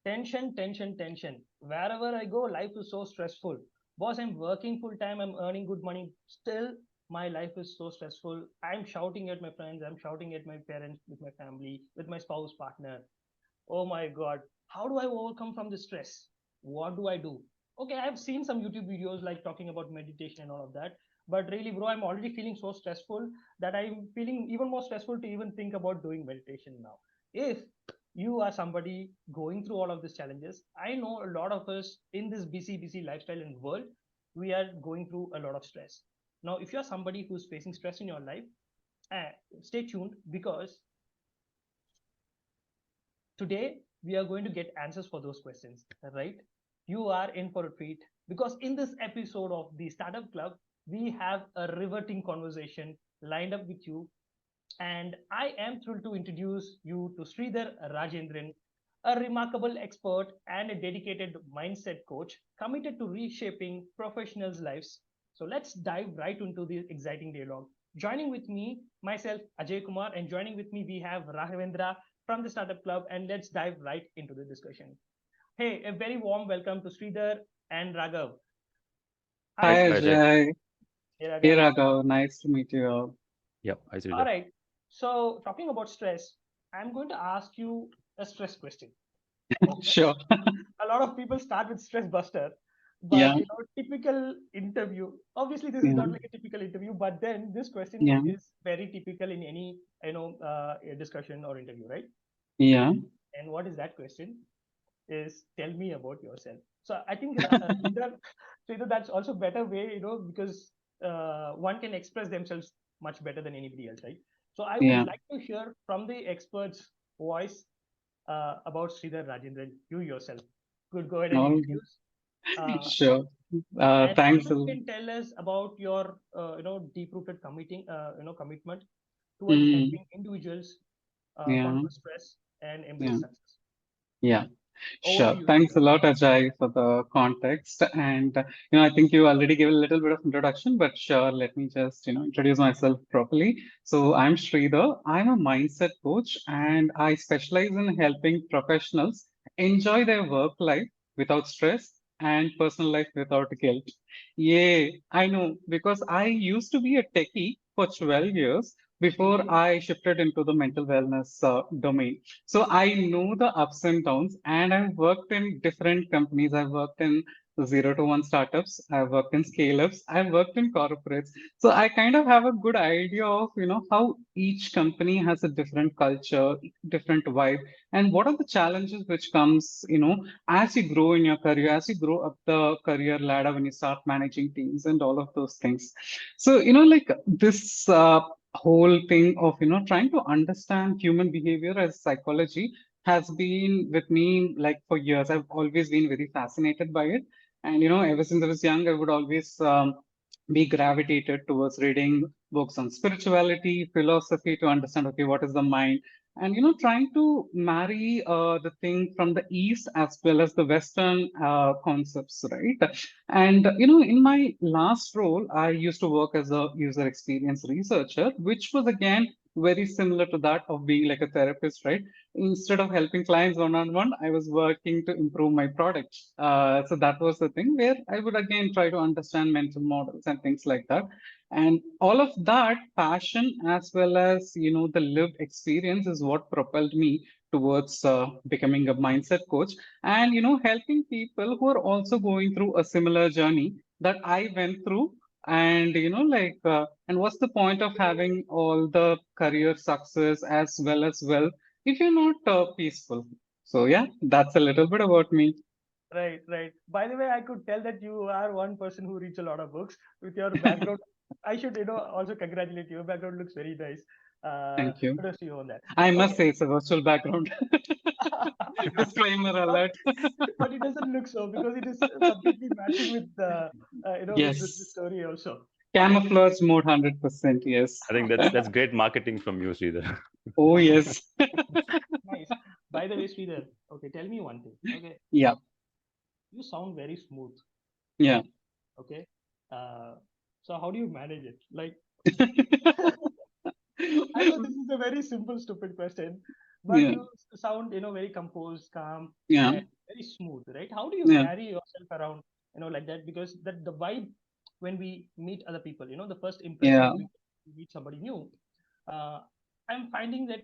Tension, tension, tension. Wherever I go, life is so stressful. Boss, I'm working full time, I'm earning good money. Still, my life is so stressful. I'm shouting at my friends, I'm shouting at my parents, with my family, with my spouse, partner. Oh my God, how do I overcome from this stress? What do I do? Okay, I've seen some YouTube videos like talking about meditation and all of that. But really, bro, I'm already feeling so stressful that I'm feeling even more stressful to even think about doing meditation now. If you are somebody going through all of these challenges, I know a lot of us in this busy lifestyle and world, we are going through a lot of stress. Now, if you're somebody who's facing stress in your life, uh, stay tuned because today we are going to get answers for those questions, right? You are in for a treat because in this episode of the Startup Club, we have a riveting conversation lined up with you. And I am thrilled to introduce you to Sridhar Rajendran, a remarkable expert and a dedicated mindset coach committed to reshaping professionals' lives. So let's dive right into the exciting dialogue. Joining with me, myself, Ajay Kumar, and joining with me, we have Ragavendra from the Startup Club, and let's dive right into the discussion. Hey, a very warm welcome to Sridhar and Raghav. Hi, Hi, Hi, Hi Sridhar. Ajay. Ajay. Hey, Hey Raghav. Raghav, nice to meet you all. Yep, hi, All Sridhar. right. So, talking about stress, I'm going to ask you a stress question. Okay. Sure. A lot of people start with stress buster, but Yeah, typical interview. Obviously, this is yeah, not like a typical interview, but then this question yeah, is very typical in any discussion or interview, right? yeah. And what is that question? Is tell me about yourself. So I think Sridhar, that's also better way, because one can express themselves much better than anybody else, right? So I would Yeah. like to hear from the expert's voice about Sridhar Rajendran, you yourself. Could go ahead and All introduce. Uh, sure. and Thanks. also you can tell us about your, deep-rooted commitment towards Mm, helping individuals yeah, conquer stress and yeah, embrace success. yeah. Over to Sure. you, Thanks a Sridhar. lot, Ajay, for the context. And, I think you already gave a little bit of introduction, but sure, let me just, introduce myself properly. So I'm Sridhar. I'm a mindset coach and I specialize in helping professionals enjoy their work life without stress and personal life without guilt. Yay, I know, because I used to be a techie for 12 years before I shifted into the mental wellness domain. So I know the ups and downs, and I've worked in different companies. I've worked in zero to one startups. I've worked in scale ups. I've worked in corporates. So I kind of have a good idea of, how each company has a different culture, different vibe, and what are the challenges which comes, as you grow in your career, as you grow up the career ladder when you start managing teams and all of those things. So, like this whole thing of trying to understand human behavior as psychology has been with me like for years. I've always been very fascinated by it, and ever since I was young I would always be gravitated towards reading books on spirituality, philosophy, to understand, okay, what is the mind, and trying to marry the thing from the east as well as the western concepts, right? And in my last role, I used to work as a user experience researcher, which was again very similar to that of being like a therapist, right? Instead of helping clients one on one, I was working to improve my product. So that was the thing where I would again try to understand mental models and things like that. And all of that passion as well as the lived experience is what propelled me towards becoming a mindset coach and helping people who are also going through a similar journey that I went through. And and what's the point of having all the career success as well as wealth if you're not peaceful? So yeah, that's a little bit about me. Right, right. By the way, I could tell that you are one person who reads a lot of books with your background. I should, also congratulate you. Your background looks very nice. Thank you. Kudos to you on that. I must Okay. say it's a virtual background. Disclaimer but alert. but it doesn't look so because it is completely matching with the with the Yes. story also. Okay. Camouflage mode 100%. Yes. I think that's great marketing from you, Sridhar. Oh, yes. Nice. By the way, Sridhar, okay, tell me one thing. Okay, Yeah. you sound very smooth. Yeah. Okay. Uh, so how do you manage it? Like, I know this is a very simple, stupid question, but Yeah. you sound, very composed, calm, Yeah. and very smooth, right? How do you Yeah. carry yourself around, like that? Because that the vibe when we meet other people, the first Yeah. impression we meet somebody new, uh, I'm finding that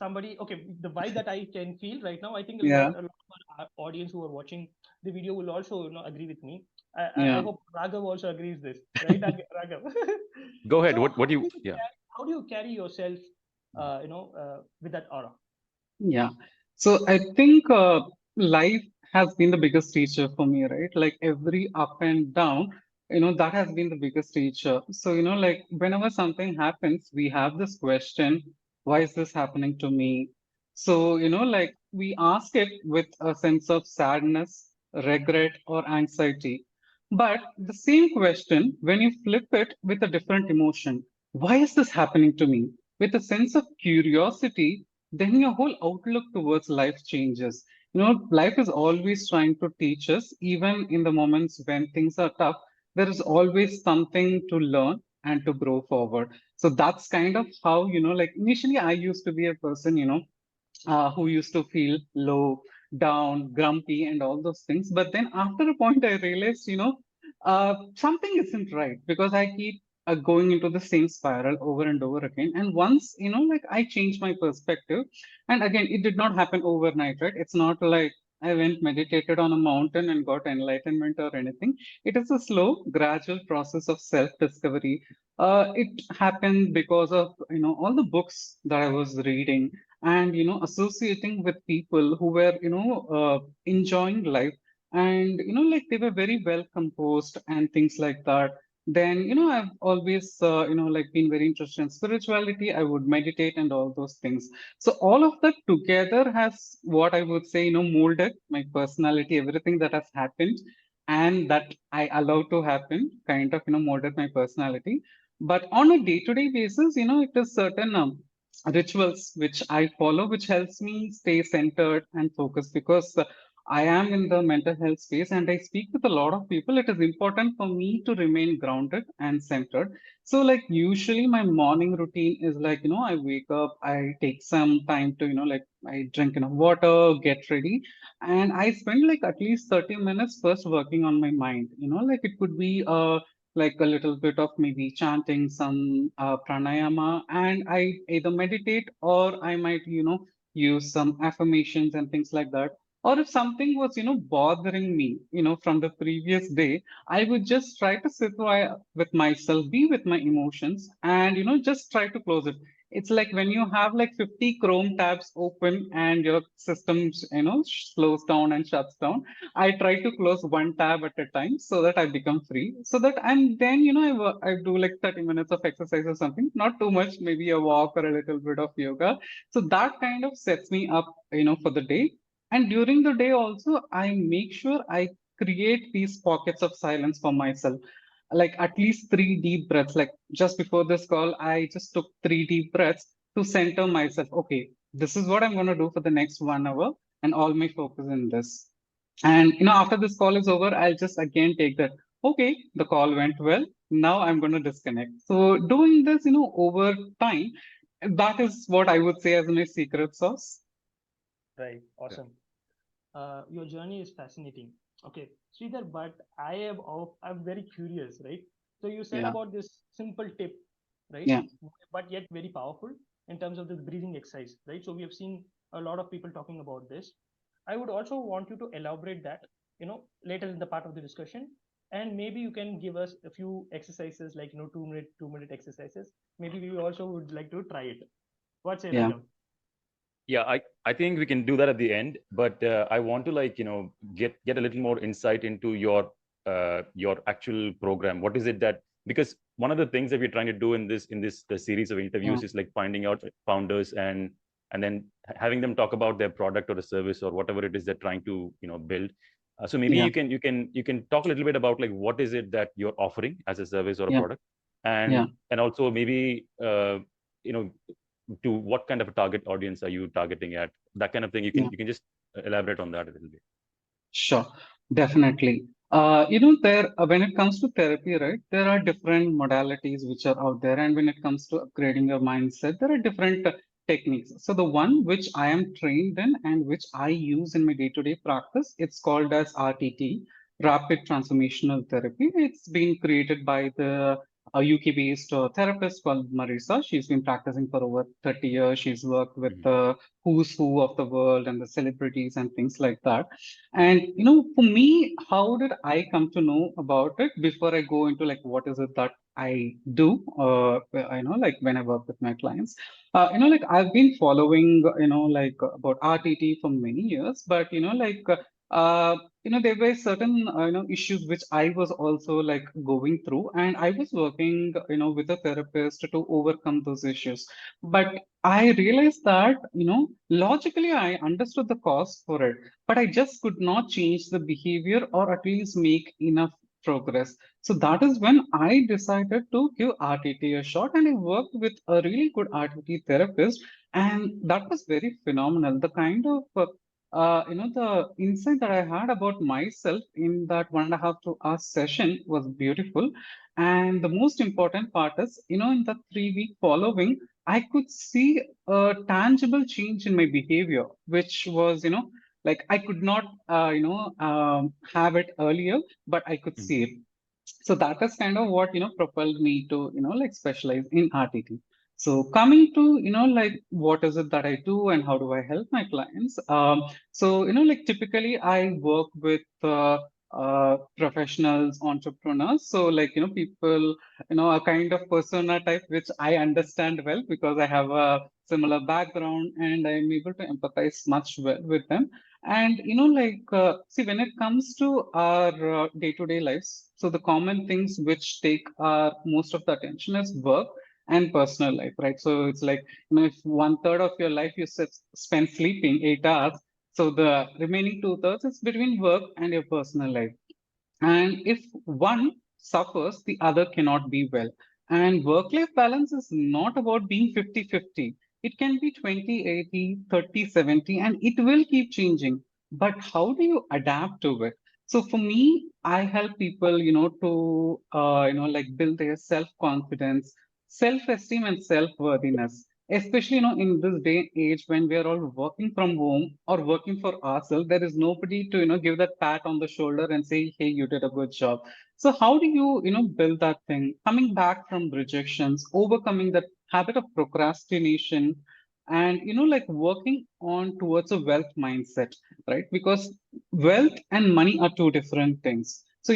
somebody, okay, the vibe that I can feel right now, I think Yeah. a lot of our audience who are watching the video will also agree with me. I Yeah. hope Raghav also agrees this, right, Raghav? Go ahead. So What do you? Yeah. how do you carry yourself, with that aura? Yeah. So I think life has been the biggest teacher for me, right? Like every up and down, that has been the biggest teacher. So, like whenever something happens, we have this question, why is this happening to me? So, like we ask it with a sense of sadness, regret, or anxiety. But the same question, when you flip it with a different emotion, why is this happening to me? With a sense of curiosity, then your whole outlook towards life changes. Life is always trying to teach us, even in the moments when things are tough, there is always something to learn and to grow forward. So that's kind of how, like initially I used to be a person, who used to feel low, down, grumpy, and all those things. But then after a point, I realized, something isn't right because I keep going into the same spiral over and over again. And once, like I changed my perspective, and again, it did not happen overnight, right? It's not like I went meditated on a mountain and got enlightenment or anything. It is a slow, gradual process of self-discovery. It happened because of all the books that I was reading and associating with people who were enjoying life and like they were very well composed and things like that. Then I've always like been very interested in spirituality. I would meditate and all those things. So all of that together has what I would say molded my personality. Everything that has happened and that I allow to happen kind of molded my personality. But on a day-to-day basis, it is certain rituals which I follow, which helps me stay centered and focused because I am in the mental health space and I speak with a lot of people. It is important for me to remain grounded and centered. So, like, usually my morning routine is like, I wake up, I take some time to, like, I drink enough water, get ready, and I spend like at least 30 minutes first working on my mind. Like, it could be like a little bit of maybe chanting some pranayama, and I either meditate or I might use some affirmations and things like that. Or if something was bothering me from the previous day, I would just try to sit with myself, be with my emotions, and just try to close it. It's like when you have like 50 chrome tabs open and your system slows down and shuts down. I try to close one tab at a time so that I become free. So that and then I do like 30 minutes of exercise or something, not too much, maybe a walk or a little bit of yoga. So that kind of sets me up, for the day. And during the day also, I make sure I create these pockets of silence for myself. Like at least three deep breaths. Like just before this call, I just took three deep breaths to center myself. Okay, this is what I'm going to do for the next 1 hour, and all my focus in this. And after this call is over, I'll just again take that. Okay, the call went well. Now I'm going to disconnect. So doing this, over time, that is what I would say as my secret sauce. Right. Yeah. Awesome. Your journey is fascinating. Okay, Sridhar, but I'm very curious, right? So you said Yeah, about this simple tip, right? yeah, But yet very powerful in terms of this breathing exercise, right? So we have seen a lot of people talking about this. I would also want you to elaborate that, later in the part of the discussion, and maybe you can give us a few exercises, like 2-minute exercises. Maybe we also would like to try it. What say, yeah, Raghav? Yeah, I think we can do that at the end, but I want to get a little more insight into your actual program. What is it that, because one of the things that we're trying to do in this series of yeah, interviews is like finding out founders and then having them talk about their product or the service or whatever it is they're trying to build. So maybe yeah, you can talk a little bit about like what is it that you're offering as a service or a yeah, product, yeah, and also maybe you know to what kind of a target audience are you targeting at, that kind of thing. you yeah. can you can just elaborate on that a little bit. Sure, definitely. There when it comes to therapy, right, there are different modalities which are out there, and when it comes to upgrading your mindset, there are different techniques. So the one which I am trained in and which I use in my day-to-day practice, it's called as RTT, Rapid Transformational Therapy. It's been created by the UK-based therapist called Marisa. She's been practicing for over 30 years. She's worked with Mhm. the who's who of the world and the celebrities and things like that. And for me, how did I come to know about it before I go into like what is it that I do, like when I work with my clients? Like I've been following, like about RTT for many years, but there were certain, issues which I was also like going through, and I was working, with a therapist to overcome those issues. But I realized that, logically I understood the cause for it, but I just could not change the behavior or at least make enough progress. So that is when I decided to give RTT a shot, and I worked with a really good RTT therapist, and that was very phenomenal. The kind of the insight that I had about myself in that 1.5 to 2 hour session was beautiful. And the most important part is, in the 3 week following, I could see a tangible change in my behavior, which was, like I could not, have it earlier, but I could Mhm. see it. So that is kind of what propelled me to like specialize in RTT. So coming to like what is it that I do and how do I help my clients? So like typically I work with professionals, entrepreneurs. So like people a kind of persona type which I understand well because I have a similar background and I'm able to empathize much well with them. And see, when it comes to our day-to-day lives, so the common things which take our most of the attention is work and personal life, right? So it's like, if 1/3 of your life you spend sleeping 8 hours, so the remaining 2/3 is between work and your personal life. And if one suffers, the other cannot be well. And work life balance is not about being 50-50. It can be 20-80, 30-70, and it will keep changing. But how do you adapt to it? So for me, I help people, to, like build their self-confidence, self-esteem, and self-worthiness. Especially, in this day and age when we are all working from home or working for ourselves, there is nobody to, give that pat on the shoulder and say, hey, you did a good job. So how do you, build that thing? Coming back from rejections, overcoming that habit of procrastination, and, like working on towards a wealth mindset, right? Because wealth and money are two different things. So,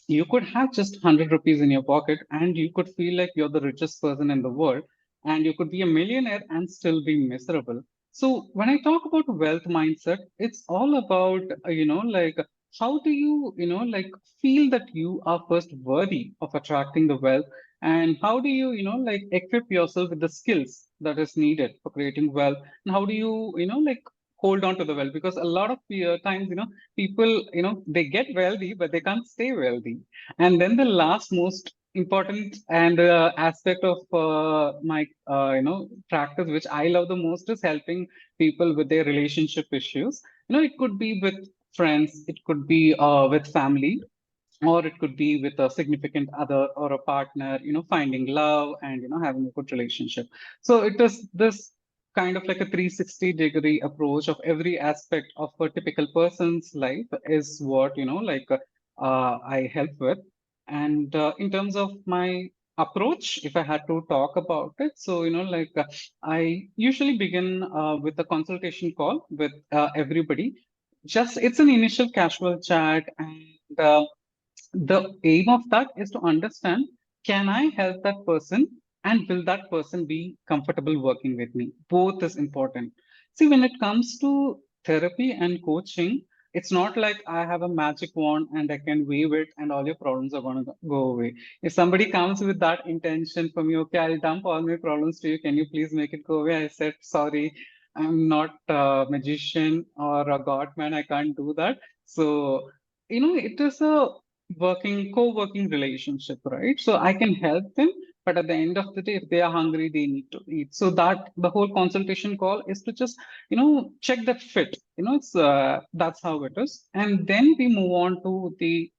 you could have just 100 rupees in your pocket and you could feel like you're the richest person in the world, and you could be a millionaire and still be miserable. So when I talk about wealth mindset, it's all about, like how do you, like feel that you are first worthy of attracting the wealth, and how do you, like equip yourself with the skills that is needed for creating wealth, and how do you, like hold on to the wealth? Because a lot of times, people, they get wealthy, but they can't stay wealthy. And then the last most important and aspect of my practice which I love the most is helping people with their relationship issues. It could be with friends, it could be with family, or it could be with a significant other or a partner, finding love and having a good relationship. So it is this kind of like a 360-degree approach of every aspect of a typical person's life is what I help with. And in terms of my approach, if I had to talk about it, so I usually begin with a consultation call with everybody. Just it's an initial casual chat, and the aim of that is to understand, can I help that person and will that person be comfortable working with me? Both is important. See, when it comes to therapy and coaching, it's not like I have a magic wand and I can wave it and all your problems are going to go away. If somebody comes with that intention from you, okay, I'll dump all my problems to you, can you please make it go away? I said, sorry, I'm not a magician or a god man, I can't do that. So it is a co-working relationship, right? So I can help them, but at the end of the day, if they are hungry, they need to eat. So that the whole consultation call is to just check that fit. It's that's how it is, and then we move on to the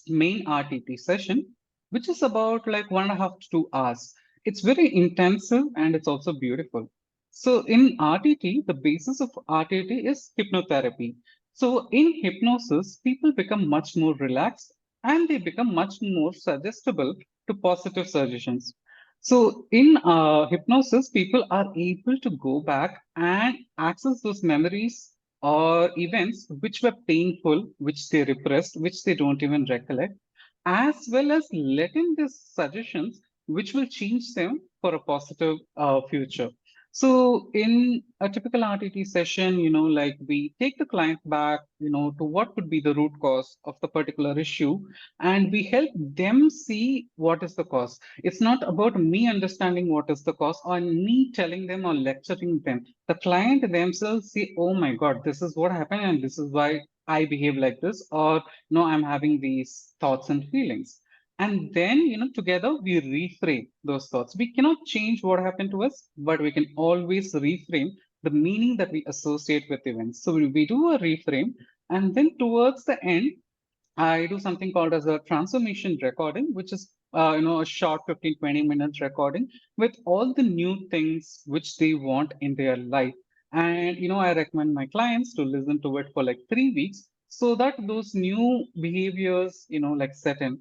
main RTT session, which is about like 1.5 to 2 hours. it's very intensive and it's also beautiful. So in RTT, the basis of RTT is hypnotherapy. So in hypnosis, people become much more relaxed and they become much more suggestible to positive suggestions. So in hypnosis, people are able to go back and access those memories or events which were painful, which they repressed, which they don't even recollect, as well as letting these suggestions which will change them for a positive future. So in a typical RTT session, like we take the client back, to what could be the root cause of the particular issue, and we help them see what is the cause. It's not about me understanding what is the cause or me telling them or lecturing them. The client themselves see, oh my God, this is what happened and this is why I behave like this, or no, I'm having these thoughts and feelings. And then, together we reframe those thoughts. We cannot change what happened to us, but we can always reframe the meaning that we associate with events. So we do a reframe, and then towards the end, I do something called as a transformation recording, which is a short 15, 20 minutes recording with all the new things which they want in their life. And I recommend my clients to listen to it for like 3 weeks so that those new behaviors, like set in.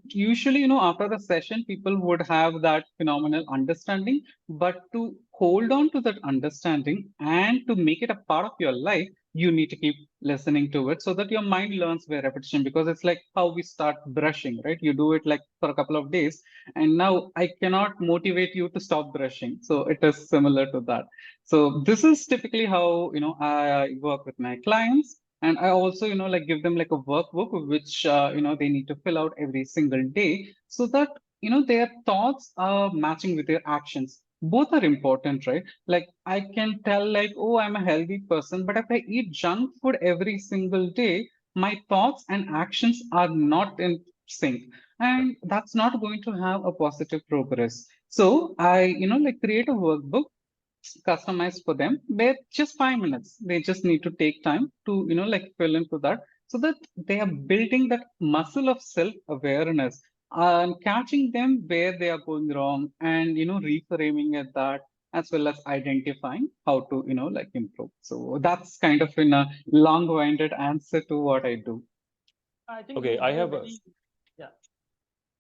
Usually, after the session, people would have that phenomenal understanding, but to hold on to that understanding and to make it a part of your life, you need to keep listening to it so that your mind learns by repetition, because it's like how we start brushing, right? You do it like for a couple of days, and now I cannot motivate you to stop brushing. So it is similar to that. So this is typically how, I work with my clients. And I also, like give them like a workbook which, they need to fill out every single day so that, their thoughts are matching with their actions. Both are important, right? Like I can tell like, oh, I'm a healthy person, but if I eat junk food every single day, my thoughts and actions are not in sync. And that's not going to have a positive progress. So I, like create a workbook customized for them where just 5 minutes they just need to take time to like fill into that so that they are building that muscle of self-awareness and catching them where they are going wrong and reframing at that, as well as identifying how to like improve. So that's kind of in a long-winded answer to what I do. I think Okay, you I gave have very, yeah.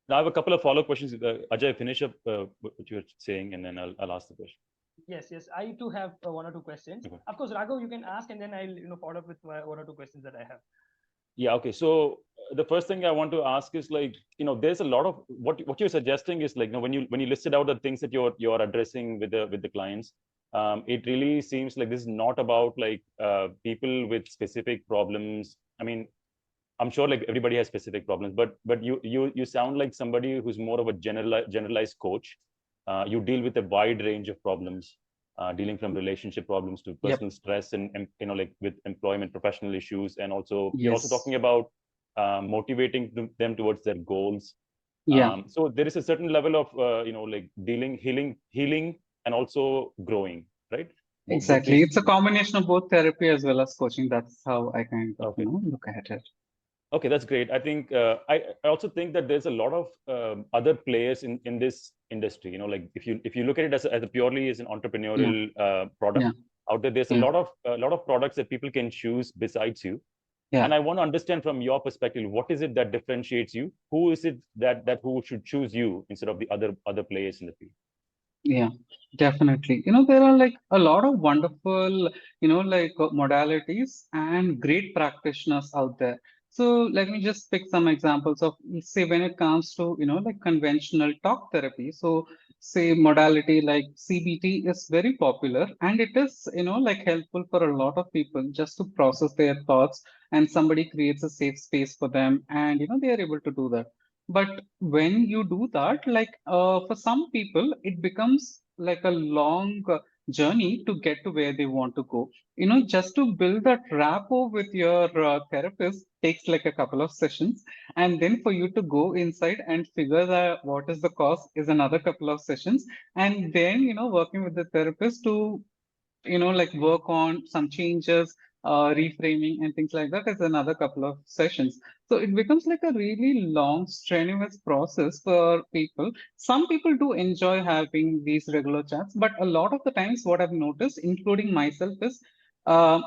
now I have a couple of follow-up questions. Ajay, finish up what you were saying, and then I'll ask the question. Yes, yes. I too have one or two questions. Okay. Of course, Raghav, you can ask, and then I'll follow up with one or two questions that I have. Yeah. Okay. So the first thing I want to ask is like, there's a lot of what you're suggesting is like, when you listed out the things that you're addressing with the clients, it really seems like this is not about like people with specific problems. I mean, I'm sure like everybody has specific problems, but you sound like somebody who's more of a generalized coach. You deal with a wide range of problems, dealing from relationship problems to Yep. personal stress and like with employment, professional issues, and also you're also Yes. talking about motivating them towards their goals. Yeah. So there is a certain level of like healing, and also growing, right? Both Exactly. these. It's a combination of both therapy as well as coaching. That's how I kind of Okay. look at it. Okay, that's great. I think I also think that there's a lot of other players in this industry. Like if you look at it as a purely as an Yeah. entrepreneurial product Yeah. out there, there's Yeah. a lot of products that people can choose besides you. Yeah. And I want to understand from your perspective, what is it that differentiates you? Who is it that who should choose you instead of the other players in the field? Yeah, definitely. There are like a lot of wonderful, like modalities and great practitioners out there. So let me just pick some examples of, say, when it comes to, like conventional talk therapy. So say modality like CBT is very popular and it is, like helpful for a lot of people just to process their thoughts, and somebody creates a safe space for them and, they are able to do that. But when you do that, like for some people, it becomes like a long journey to get to where they want to go. Just to build that rapport with your therapist takes like a couple of sessions. And then for you to go inside and figure out what is the cause is another couple of sessions. And then, working with the therapist to like work on some changes, reframing and things like that is another couple of sessions. So it becomes like a really long, strenuous process for people. Some people do enjoy having these regular chats, but a lot of the times, what I've noticed, including myself, is uh,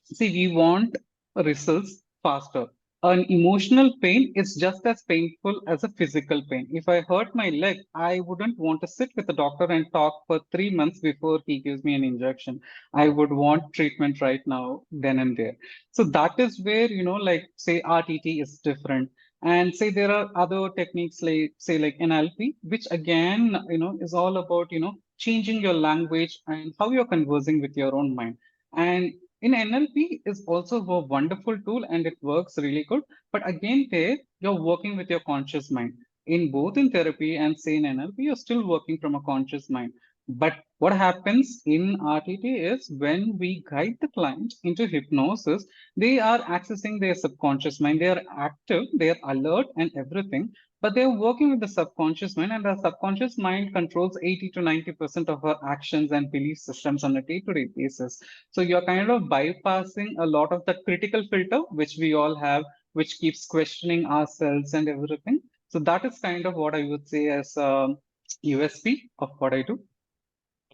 see, we want results faster. An emotional pain is just as painful as a physical pain. If I hurt my leg, I wouldn't want to sit with a doctor and talk for 3 months before he gives me an injection. I would want treatment right now, then and there. So that is where, like say RTT is different. And say there are other techniques like say like NLP, which again, is all about, changing your language and how you're conversing with your own mind. And in NLP is also a wonderful tool and it works really good. But again, there you're working with your conscious mind. In both in therapy and say in NLP, you're still working from a conscious mind. But what happens in RTT is when we guide the client into hypnosis, they are accessing their subconscious mind. They are active, they are alert and everything, but they're working with the subconscious mind, and the subconscious mind controls 80 to 90% of our actions and belief systems on a day-to-day basis. So you're kind of bypassing a lot of the critical filter, which we all have, which keeps questioning ourselves and everything. So that is kind of what I would say as USP of what I do.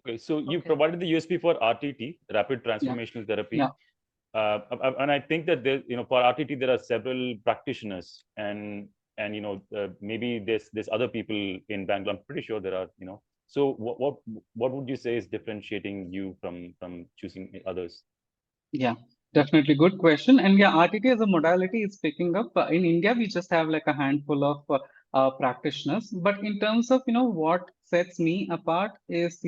Okay, so you Okay. provided the USP for RTT, Rapid Yeah, Transformational Therapy. yeah, And I think that there, for RTT there are several practitioners, and maybe there's other people in Bangalore. I'm pretty sure there are. So what would you say is differentiating you from choosing others? yeah. Definitely good question. And yeah, RTT as a modality is picking up. In India, we just have like a handful of practitioners. But in terms of, what sets me apart is,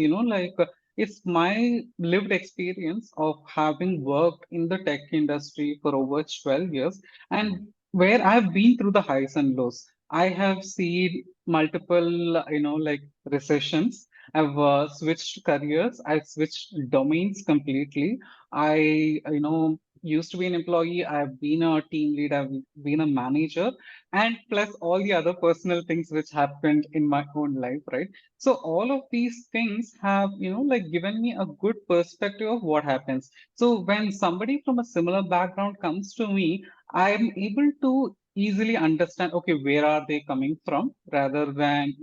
it's my lived experience of having worked in the tech industry for over 12 years Mhm. and where I've been through the highs and lows. I have seen multiple, recessions. I've switched careers. I've switched domains completely. I, used to be an employee. I've been a team lead. I've been a manager, and plus all the other personal things which happened in my own life, right? So all of these things have, given me a good perspective of what happens. So when somebody from a similar background comes to me, I'm able to easily understand, okay, where are they coming from, rather than,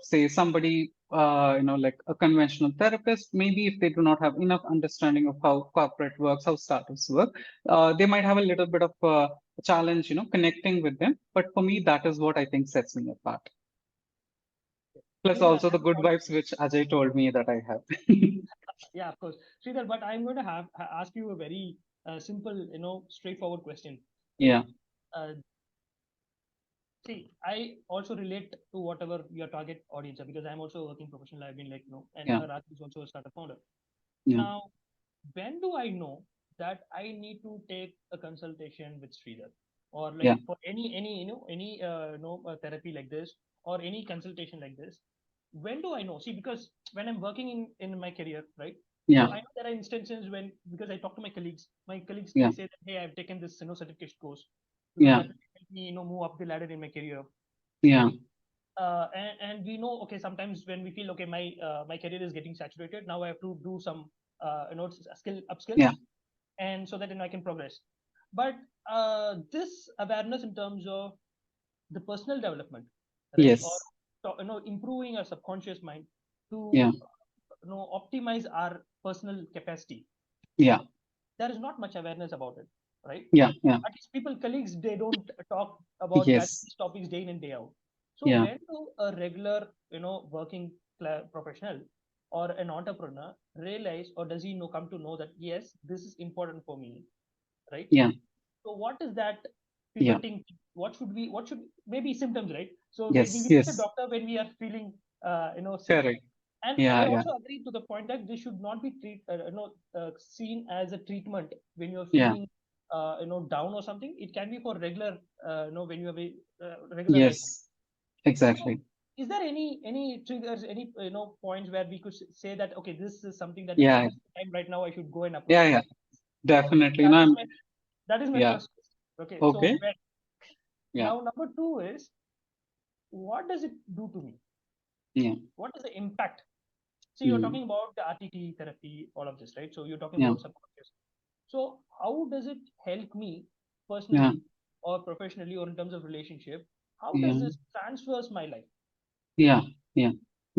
say somebody like a conventional therapist, maybe if they do not have enough understanding of how corporate works, how startups work, they might have a little bit of challenge, connecting with them. But for me, that is what I think sets me apart. Plus Sridhar, also the good vibes which Ajay told me that I have. yeah, of course. Sridhar, but I'm going to ask you a very simple, straightforward question, right? Yeah, Uh, See, I also relate to whatever your target audience are because I'm also a working professional. I've been like, and yeah, Raj is also a startup founder. yeah, Now, when do I know that I need to take a consultation with Sridhar or like yeah, for any therapy like this or any consultation like this? When do I know? See, because when I'm working in my career, right? So yeah, I know there are instances when because I talk to my colleagues they yeah, say that hey, I've taken this certification course because yeah, that will help me move up the ladder in my career, yeah, right? And we know okay sometimes when we feel okay my career is getting saturated now I have to do some skill upskill yeah, and so that I can progress. But this awareness in terms of the personal development, right, or yes, improving our subconscious mind to yeah, optimize our personal capacity, yeah, there is not much awareness about it, right? yeah, yeah, At least people colleagues they don't talk about that yes, these topics day in and day out. So yeah, when do a regular working professional or an entrepreneur realize or does he know come to know that yes this is important for me, right? yeah, So what is that yeah, pivoting? What should maybe symptoms, right? So we yes, visit a yes, doctor when we are feeling sick. correct. And I Yeah, yeah, also agree to the point that this should not be seen as a treatment when you're yeah, feeling down or something. It can be for regular when you have a regular life. yes, So exactly. is there any triggers, any points where we could say that okay, this is something that okay, Yeah, this is the time right now I should go and approach yeah, a yeah, doctor. definitely. That is I'm, my yeah, first question. Okay, so okay, when yeah, now number two is what does it do to me? yeah, What is the impact? So you're mm, talking about the RTT therapy, all of this, right? So you're talking yeah, about subconscious. So how does it help me yeah, personally or professionally or in terms of relationship? How does yeah, this transfers my life? yeah, yeah.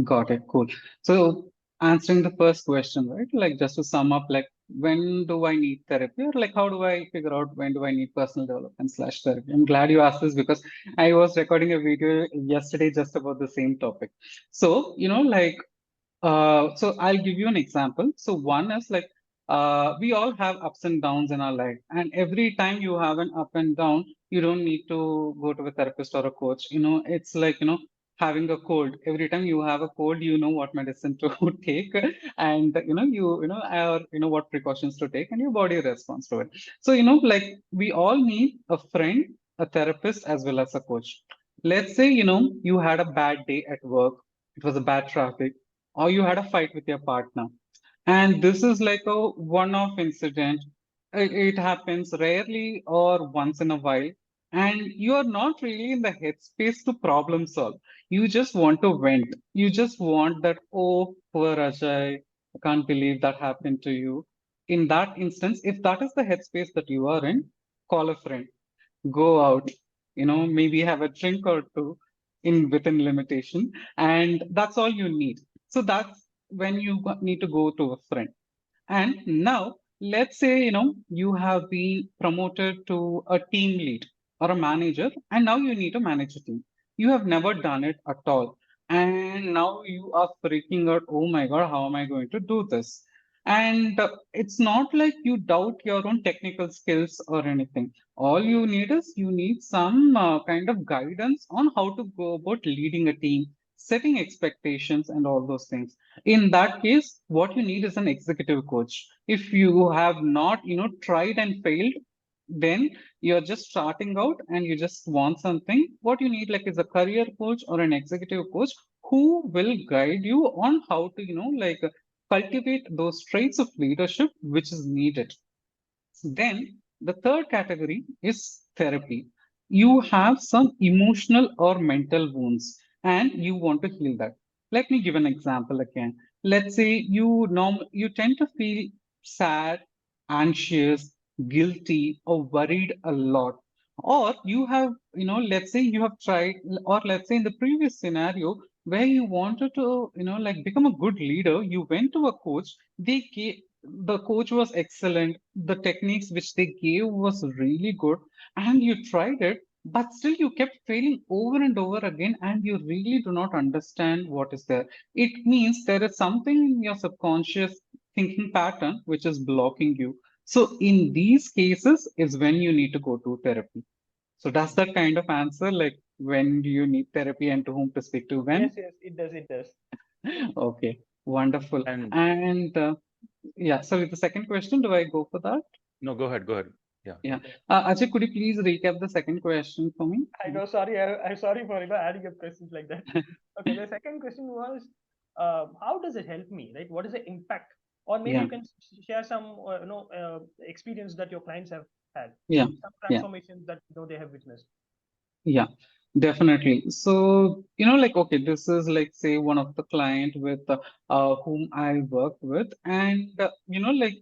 Got it. Cool. So answering the first question, right? Like just to sum up, like when do I need therapy, or like how do I figure out when do I need personal development slash therapy? I'm glad you asked this because I was recording a video yesterday just about the same topic. So, like so I'll give you an example. So one is like we all have ups and downs in our life, and every time you have an up and down, you don't need to go to a therapist or a coach. It's like having a cold. Every time you have a cold, you know what medicine to take, and or what precautions to take, and your body responds to it. So like we all need a friend, a therapist, as well as a coach. Let's say you had a bad day at work. It was a bad traffic, or you had a fight with your partner, and this is like a one-off incident. It happens rarely or once in a while, and you are not really in the headspace to problem solve. You just want to vent. You just want that, oh, poor Ajay, I can't believe that happened to you. In that instance, if that is the headspace that you are in, call a friend, go out, maybe have a drink or two in within limitation, and that's all you need. So that's when you need to go to a friend. And now, let's say, you have been promoted to a team lead or a manager, and now you need to manage a team. You have never done it at all. And now you are freaking out, oh my God, how am I going to do this? And it's not like you doubt your own technical skills or anything. All you need is you need some kind of guidance on how to go about leading a team, setting expectations, and all those things. In that case, what you need is an executive coach. If you have not tried and failed, then you're just starting out and you just want something. What you need like is a career coach or an executive coach who will guide you on how to like cultivate those traits of leadership which is needed. Then the third category is therapy. You have some emotional or mental wounds and you want to heal that. Let me give an example again. Let's say you tend to feel sad, anxious, guilty, or worried a lot. Or you have, let's say you have tried, or let's say in the previous scenario where you wanted to, like become a good leader, you went to a coach, the coach was excellent, the techniques which they gave was really good, and you tried it, but still you kept failing over and over again, and you really do not understand what is there. It means there is something in your subconscious thinking pattern which is blocking you. So in these cases is when you need to go to therapy. So does that kind of answer, like when do you need therapy and to whom to speak to when? Yes, yes, it does. It does. Okay, wonderful. And And yeah, so with the second question, do I go for that? no, go ahead, go ahead. Yeah. Yeah. Okay. Ajay, could you please recap the second question for me? I know. Sorry, I'm sorry for adding up questions like that. Okay. The second question was, how does it help me? Right? What is the impact? Or maybe Yeah, you can share some, experience that your clients have had, yeah, some yeah. transformations that they have witnessed. Yeah, definitely. So, like, okay, this is like, say, one of the client with whom I work with, and like,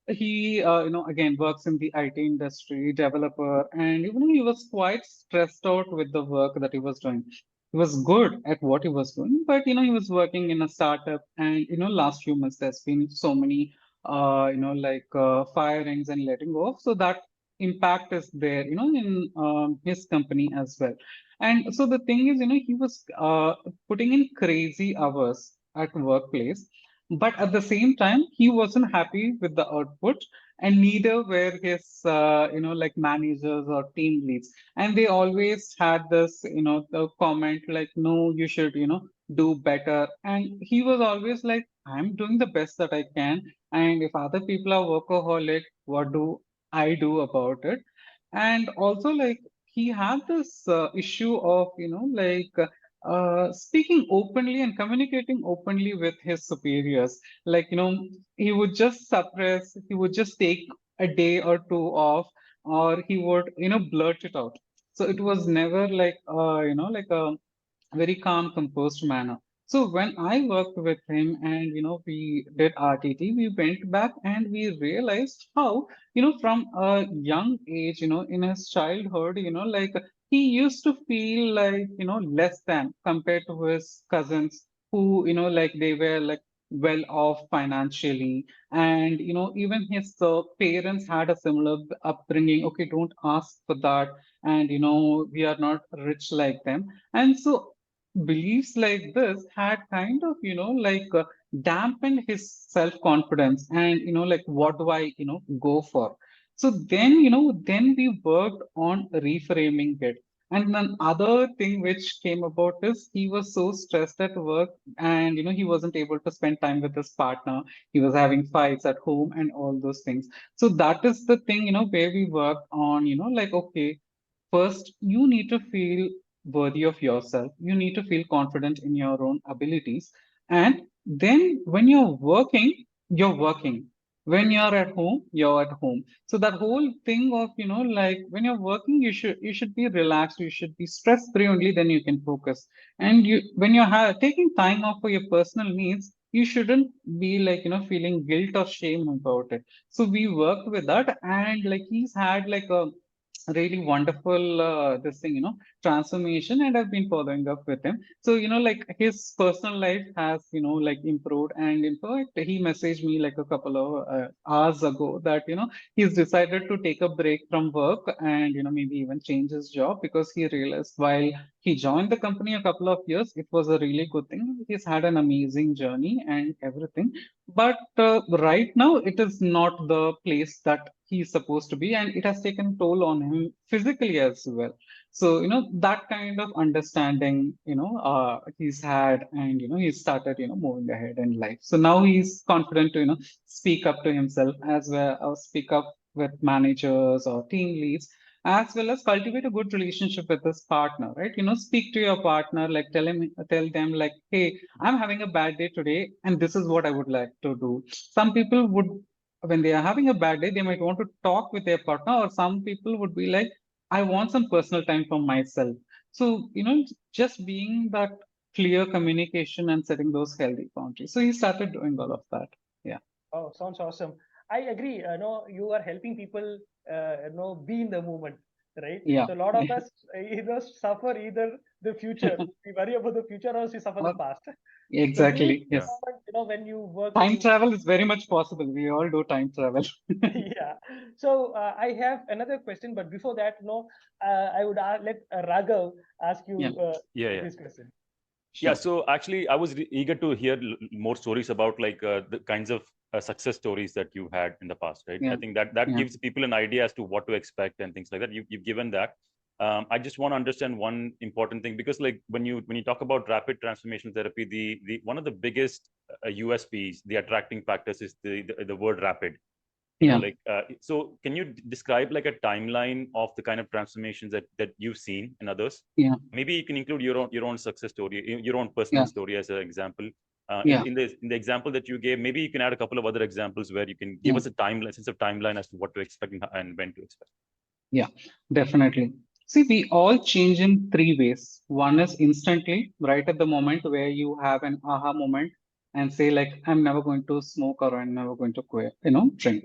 he, again, works in the IT industry, developer, and he was quite stressed out with the work that he was doing. He was good at what he was doing, but he was working in a startup, and last few months there's been so many, like firings and letting go, so that impact is there, in his company as well. And so the thing is, he was putting in crazy hours at workplace, but at the same time, he wasn't happy with the output, and neither were his, like managers or team leads. And they always had this, the comment like, no, you should, do better. And he was always like, I'm doing the best that I can. And if other people are workaholic, what do I do about it? And also, like, he had this issue of, like, speaking openly and communicating openly with his superiors. Like, he would just suppress, he would just take a day or two off, or he would, blurt it out. So it was never like, like a very calm, composed manner. So when I worked with him and we did RTT, we went back and we realized how from a young age, in his childhood, like he used to feel like less than compared to his cousins who like they were like well off financially, and even his parents had a similar upbringing. Okay, don't ask for that, and we are not rich like them. And so beliefs like this had kind of like dampened his self confidence, and like what do I go for. So then then we worked on reframing it. And then other thing which came about is he was so stressed at work, and he wasn't able to spend time with his partner. He was having fights at home and all those things. So that is the thing where we worked on like, okay, first, you need to feel worthy of yourself. You need to feel confident in your own abilities. And then when you're working, you're working. When you're at home, you're at home. So that whole thing of, like when you're working, you should be relaxed, you should be stress-free, only then you can focus. And when you're taking time off for your personal needs, you shouldn't be like, feeling guilt or shame about it. So we worked with that, and like he's had like a really wonderful this thing transformation, and I've been following up with him. So like his personal life has like improved, and in fact he messaged me like a couple of hours ago that he's decided to take a break from work, and maybe even change his job, because he realized while he joined the company a couple of years, it was a really good thing. He's had an amazing journey and everything, but right now, it is not the place that he's supposed to be, and it has taken toll on him physically as well. So, that kind of understanding, he's had, and, he started, moving ahead in life. So now he's confident to, speak up to himself as well, or speak up with managers or team leads, as well as cultivate a good relationship with his partner, right? Speak to your partner, like tell them like, hey, I'm having a bad day today, and this is what I would like to do. Some people would, when they are having a bad day, they might want to talk with their partner, or some people would be like, I want some personal time for myself. So, just being that clear communication and setting those healthy boundaries. So he started doing all of that. Yeah. Oh, sounds awesome. I agree. No, you are helping people, be in the moment, right? Yeah. So a lot of us, suffer either the future. We worry about the future, or we suffer the Uh, past. So being exactly. in the Yeah. Yes. moment, when you work Time in, travel is very much possible. We all do time travel. yeah. So I have another question, but before that, I would let Raghav ask Yeah. you Yeah, yeah. this question. Yeah, Sure. so actually, I was eager to hear more stories about like the kinds of success stories that you had in the past, right? I Yeah. think that Yeah. gives people an idea as to what to expect and things like that. You've given that. I just want to understand one important thing, because like when you talk about rapid transformational therapy, the one of the biggest USPs, the attracting factors, is the word rapid. Yeah. Like so can you describe like a timeline of the kind of transformations that you've seen in others? Yeah. Maybe you can include your own success story, your own personal Yeah. story as an example. Yeah. In the example that you gave, maybe you can add a couple of other examples where you can give Yeah. us a timeline, sense of timeline as to what to expect and when to expect. Yeah, definitely. See, we all change in three ways. One is instantly, right at the moment where you have an aha moment and say, like, I'm never going to smoke, or I'm never going to quit, drink.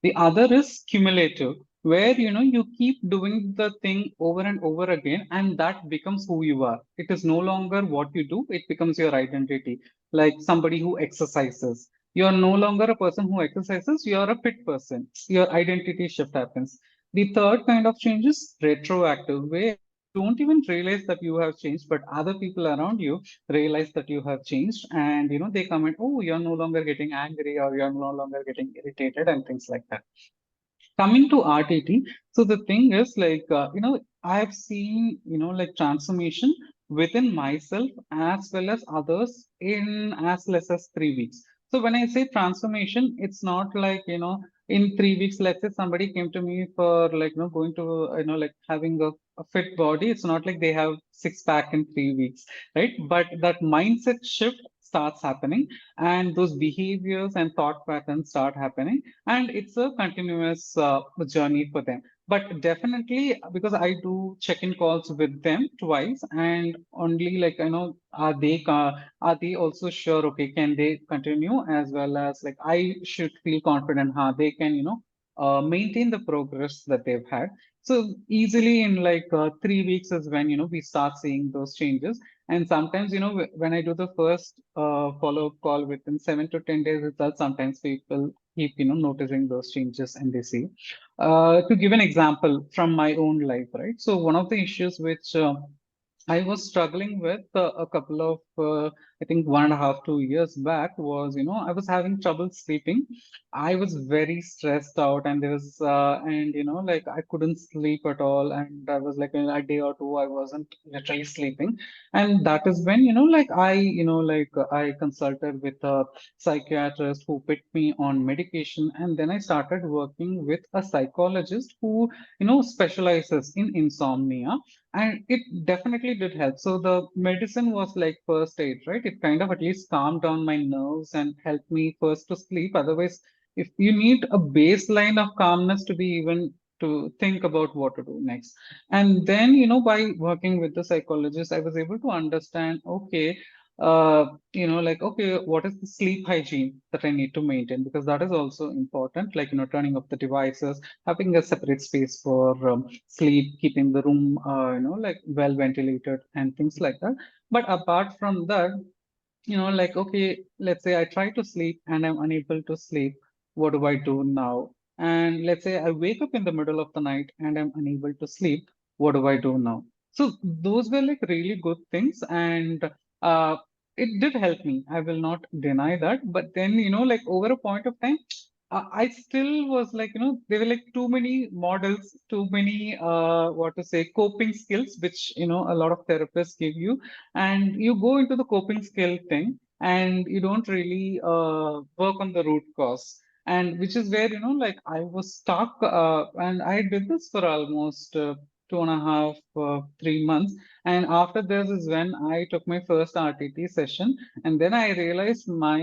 The other is cumulative, where you keep doing the thing over and over again, and that becomes who you are. It is no longer what you do, it becomes your identity. Like somebody who exercises. You're no longer a person who exercises, you're a fit person. Your identity shift happens. The third kind of change is retroactive, where you don't even realize that you have changed, but other people around you realize that you have changed, and they comment, "Oh, you're no longer getting angry, or you're no longer getting irritated," and things like that. Coming to RTT, so the thing is like, I've seen, like transformation within myself as well as others in as less as 3 weeks. So when I say transformation, it's not like, in 3 weeks, let's say somebody came to me for like, going to, like having a fit body. It's not like they have six pack in 3 weeks, right? But that mindset shift starts happening, and those behaviors and thought patterns start happening, and it's a continuous journey for them. But definitely because I do check-in calls with them twice, and only like are they also sure, okay, can they continue, as well as like I should feel confident how they can maintain the progress that they've had. So easily in like 3 weeks is when we start seeing those changes. And sometimes when I do the first follow-up call within 7 to 10 days itself, sometimes people keep noticing those changes and they see. To give an example from my own life, right? So one of the issues which I was struggling with a couple of, I think 1.5, 2 years back was, I was having trouble sleeping. I was very stressed out, and there was, and like I couldn't sleep at all, and I was like a day or two I wasn't literally sleeping, and that is when, like I consulted with a psychiatrist who put me on medication, and then I started working with a psychologist who, specializes in insomnia, and it definitely did help. So the medicine was like first aid, right? It kind of at least calmed down my nerves and helped me first to sleep. Otherwise, if you need a baseline of calmness to be even to think about what to do next. And then, by working with the psychologist, I was able to understand, okay, like, okay, what is the sleep hygiene that I need to maintain? Because that is also important, like, turning off the devices, having a separate space for sleep, keeping the room, like well ventilated and things like that. But apart from that, like, okay, let's say I try to sleep and I'm unable to sleep. What do I do now? And let's say I wake up in the middle of the night and I'm unable to sleep. What do I do now? So those were like really good things. And uh, it did help me. I will not deny that. But then, like over a point of time, I still was like, there were like too many models, too many, what to say, coping skills, which, a lot of therapists give you, and you go into the coping skill thing and you don't really work on the root cause, and which is where like I was stuck, and I did this for almost 2.5 3 months, and after this is when I took my first RTT session, and then I realized my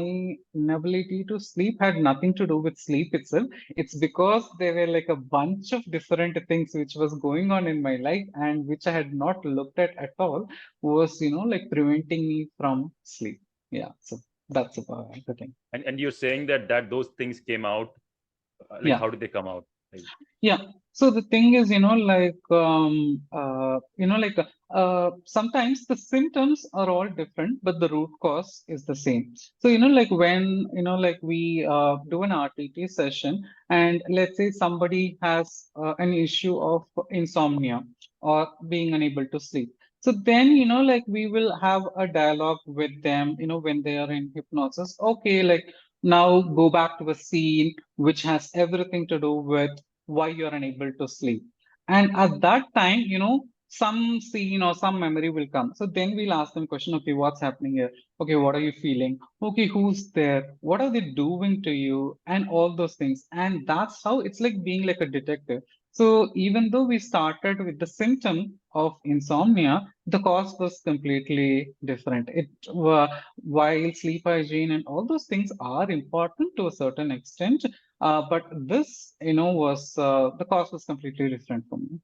inability to sleep had nothing to do with sleep itself. It's because there were like a bunch of different things which was going on in my life and which I had not looked at all, was like preventing me from sleep. Yeah, so that's about the thing. And you're saying that those things came out, like Yeah. how did they come out? Like, Yeah. So the thing is, like, sometimes the symptoms are all different, but the root cause is the same. So, like when, like we do an RTT session, and let's say somebody has an issue of insomnia or being unable to sleep. So then, like we will have a dialogue with them, when they are in hypnosis. Okay, like now go back to a scene which has everything to do with why you're unable to sleep. And at that time, some scene or some memory will come. So then we'll ask them question, okay, what's happening here? Okay, what are you feeling? Okay, who's there? What are they doing to you? And all those things. And that's how it's like being like a detective. So even though we started with the symptom of insomnia, the cause was completely different. While sleep hygiene and all those things are important to a certain extent, but this, was the cost was completely different for me.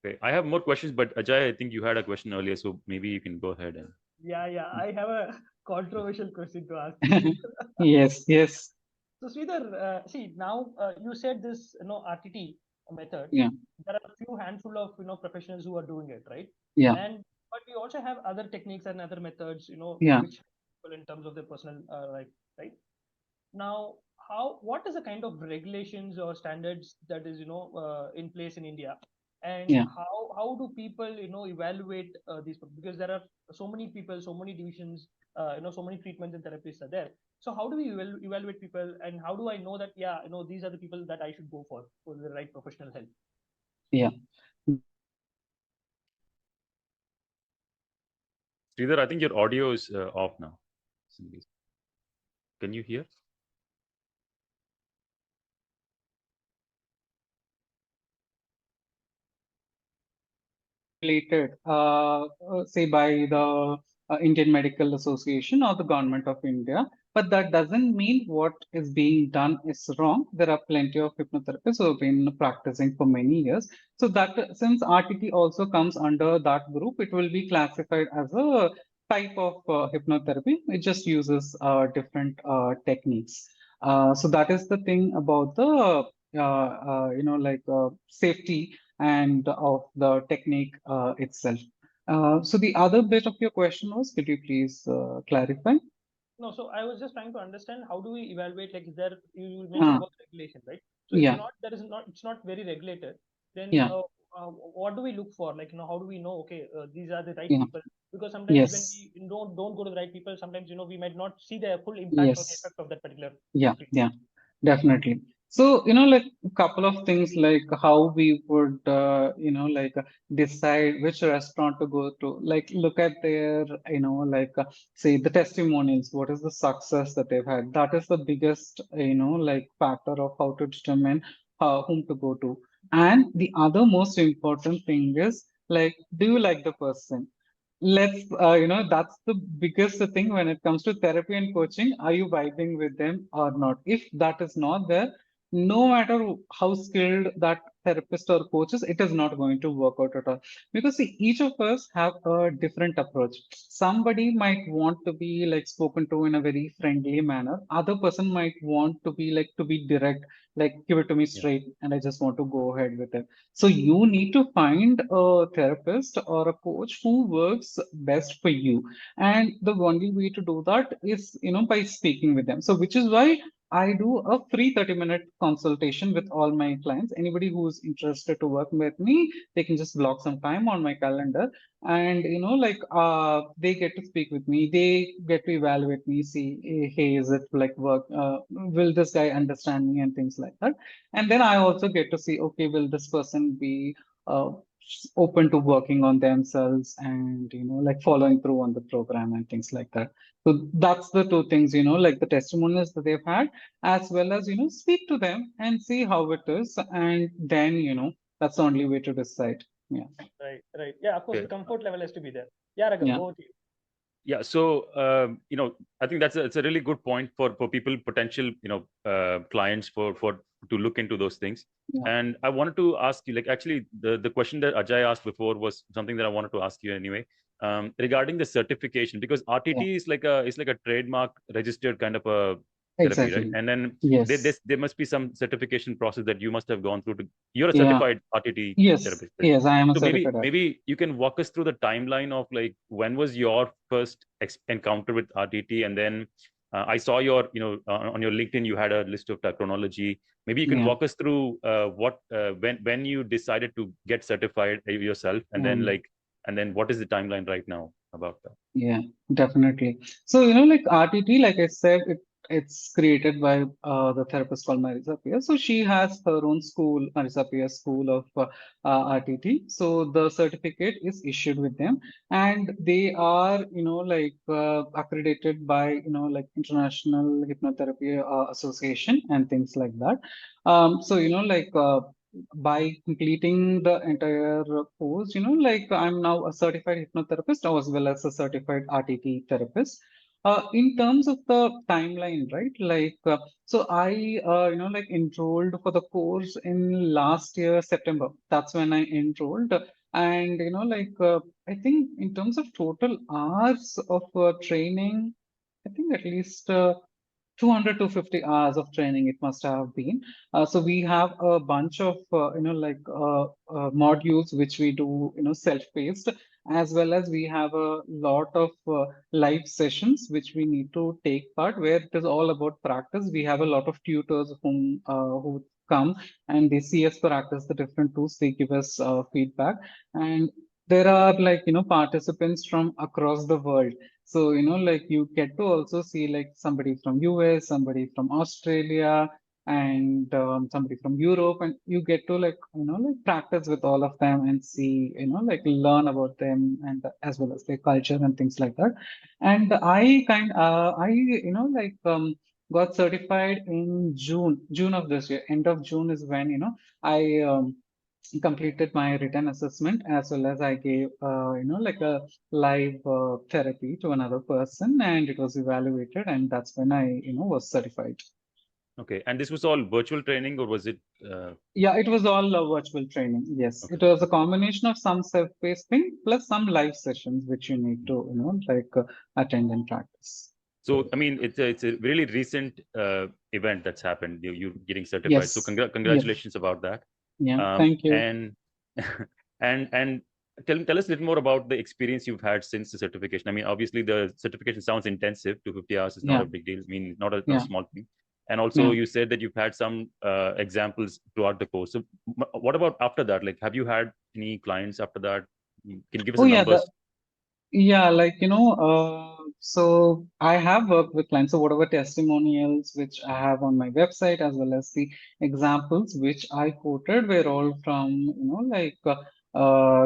okay, I have more questions, but Ajay, I think you had a question earlier, so maybe you can go ahead and. Yeah, I have a controversial question to ask you. Yes, yes, So Sridhar, see now you said this, RTT method. yeah, There are a few handful of professionals who are doing it, right? yeah, And but we also have other techniques and other methods, yeah, which help people in terms of their personal life, right? Now, how what is the kind of regulations or standards that is in place in India, and yeah. how do people evaluate these? Because there are so many people, so many divisions, so many treatments and therapists are there. So how do we evaluate people, and how do I know that, yeah, these are the people that I should go for the right professional help? Yeah. Sridhar, I think your audio is off now. Can you hear? Regulated, say by the Indian Medical Association or the Government of India. but that doesn't mean what is being done is wrong. There are plenty of hypnotherapists who have been practicing for many years. So that since RTT also comes under that group, it will be classified as a type of hypnotherapy. It just uses different techniques. So that is the thing about the safety and of the technique itself. So the other bit of your question was, could you please clarify? No, so I was just trying to understand how do we evaluate, like, is there, you mentioned Uh, about regulation, right? So if yeah, not, there is not, it's not very regulated, then yeah, what do we look for? Like, how do we know, okay, these are the right yeah, people? Because sometimes when yes, we don't go to the right people, sometimes, we might not see the full impact or the yes. effect of that particular Yeah, treatment. yeah, definitely. So, like a couple of things like how we would, decide which restaurant to go to, like look at their, say the testimonials, what is the success that they've had? That is the biggest, factor of how to determine whom to go to. And the other most important thing is like, do you like the person? That's the biggest thing when it comes to therapy and coaching. Are you vibing with them or not? If that is not there, no matter how skilled that therapist or coach is, it is not going to work out at all. Because see, each of us have a different approach. Somebody might want to be like spoken to in a very friendly manner. Other person might want to be like to be direct, like give it to me Yeah. straight, and I just want to go ahead with it. So you need to find a therapist or a coach who works best for you. And the only way to do that is, by speaking with them. So which is why I do a free 30-minute consultation with all my clients. Anybody who's interested to work with me, they can just block some time on my calendar and they get to speak with me. They get to evaluate me, see, hey, is it like work? Will this guy understand me and things like that? And then I also get to see, okay, will this person be uh, open to working on themselves and, like following through on the program and things like that. So that's the two things, like the testimonials that they've had, as well as, speak to them and see how it is. And then, that's the only way to decide. Yeah. Right, right. Yeah, of course, the Okay. comfort level has to be there. Yeah, Raghav, Yeah. over to you. Yeah. So, I think it's a really good point for people, potential, clients for to look into those things. Yeah. And I wanted to ask you, like, actually, the question that Ajay asked before was something that I wanted to ask you anyway, regarding the certification, because Yeah. RTT is like a trademark registered kind of a therapy, right? Exactly. And then Yes. there must be some certification process that you must have gone through to. You're a Yeah. certified RTT Yes. therapist, right? Yes. I am a So maybe certified artist. maybe you can walk us through the timeline of like when was your first encounter with RTT, and then I saw your on your LinkedIn you had a list of chronology. Maybe you can Yeah. walk us through what when you decided to get certified yourself, Um, and then what is the timeline right now about that? Yeah, definitely. So, like RTT, like I said, it's created by the therapist called Marisa Pierce. So she has her own school, Marisa Pierce School of RTT. So the certificate is issued with them, and they are, accredited by, International Hypnotherapy Association and things like that. So, by completing the entire course, I'm now a certified hypnotherapist as well as a certified RTT therapist. In terms of the timeline, right? So I, enrolled for the course in last year, September. That's when I enrolled. And, I think in terms of total hours of training, I think at least 200 to 50 hours of training it must have been. So we have a bunch of modules which we do self-paced, as well as we have a lot of live sessions which we need to take part, where it is all about practice. We have a lot of tutors who come and they see us practice the different tools. They give us feedback, and there are participants from across the world. So, you get to also see like somebody from US, somebody from Australia, and somebody from Europe, and you get to practice with all of them and see, learn about them and as well as their culture and things like that. And got certified in June of this year. End of June is when, I completed my written assessment, as well as I gave, like a live therapy to another person, and it was evaluated, and that's when I, was certified. Okay. And this was all virtual training, or was it? Yeah, it was all virtual training. Yes, Okay. it was a Okay. combination of some self-paced thing plus some live sessions which you need to, like attend and practice. So, I mean, it's a really recent event that's happened. You getting certified. So, Yes. Yep. congratulations about that. Yeah. Thank you. And and tell us a little more about the experience you've had since the certification. I mean, obviously, the certification sounds intensive. 250 hours is not Yeah. a big deal. I mean, not a Yeah. small thing. And also, Yeah. you said that you've had some examples throughout the course. So, what about after that? Like, have you had any clients after that? Can you give us Oh, the yeah. numbers? Yeah, like, so I have worked with clients. So whatever testimonials which I have on my website, as well as the examples which I quoted, were all from, like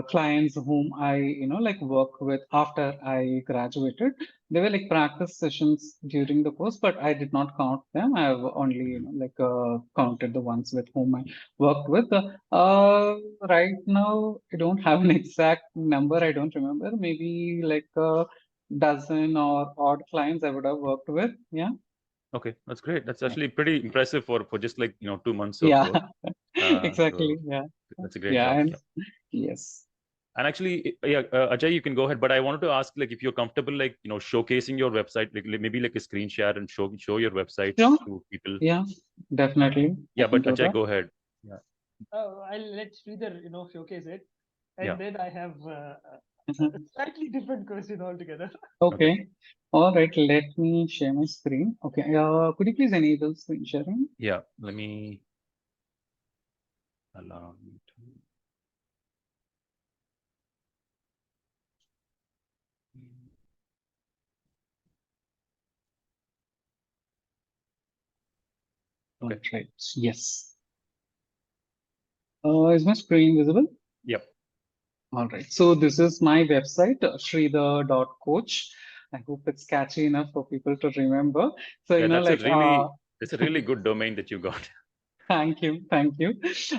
clients whom I, like worked with after I graduated. They were like practice sessions during the course, but I did not count them. I have only, Mhm. like counted the ones with whom I worked with. Right now, I don't have an exact number. I don't remember. Maybe like a dozen or odd clients I would have worked with. Yeah. Okay, that's great. That's Yeah. actually pretty impressive for just like 2 months of Yeah. work. Exactly. So Yeah. that's a great Yeah. job. And Yeah. yes. And actually, yeah, Ajay, you can go ahead. But I wanted to ask, like, if you're comfortable, like, showcasing your website, like maybe like a screen share and show your website Sure. to people. Yeah. Definitely. I Yeah, can but do Ajay, that. go ahead. Yeah, I'll let Sridhar, showcase it, yeah. and then I have a Mhm. slightly different question altogether. Okay. Okay. All right. Let me share my screen. Okay. Could you please enable screen sharing? Yeah. Let me allow you to. All Okay. right. Yes. Is my screen visible? Yep. All right. So this is my website, Sridhar.coach. I hope it's catchy enough for people to remember. So, Yeah, that's a uh, really good domain that you got. thank you, thank you.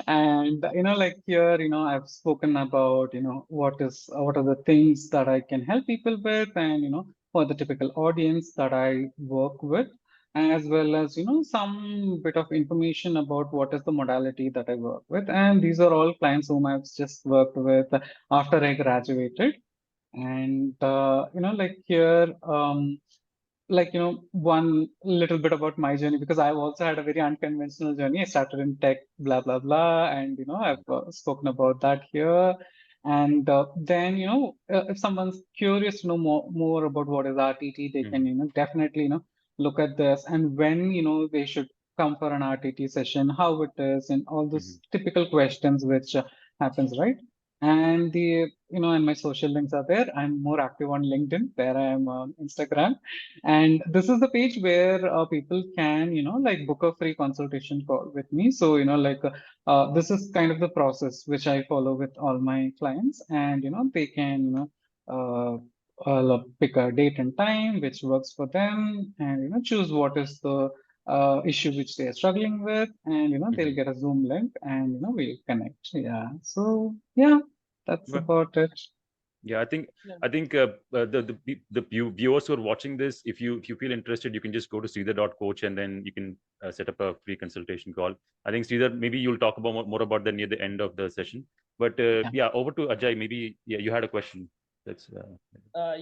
And like here, I've spoken about, what are the things that I can help people with, and for the typical audience that I work with, as well as some bit of information about what is the modality that I work with. And these are all clients whom I've just worked with after I graduated. And like here, like one little bit about my journey, because I've also had a very unconventional journey. I started in tech, blah blah blah, and I've spoken about that here. And then if someone's curious to know more about what is RTT, they can Mhm. definitely look at this, and when they should come for an RTT session, how it is, and all those Mhm. typical questions which happens, right? And and my social links are there. I'm more active on LinkedIn. There I am on Instagram, and this is the page where people can, like book a free consultation call with me. So, like this is kind of the process which I follow with all my clients, and they can, pick a date and time which works for them, and choose what is the issue which they are struggling with, and they'll Mhm. get a Zoom link, and we'll connect. Yeah. So yeah, that's Okay. about it. Yeah, I think Yeah. I think viewers who are watching this, if you feel interested, you can just go to Sridhar.coach, and then you can set up a free consultation call. I think Sridhar, maybe you'll talk about more about that near the end of the session. But Yeah. yeah, over to Ajay. Maybe yeah, you had a question. That's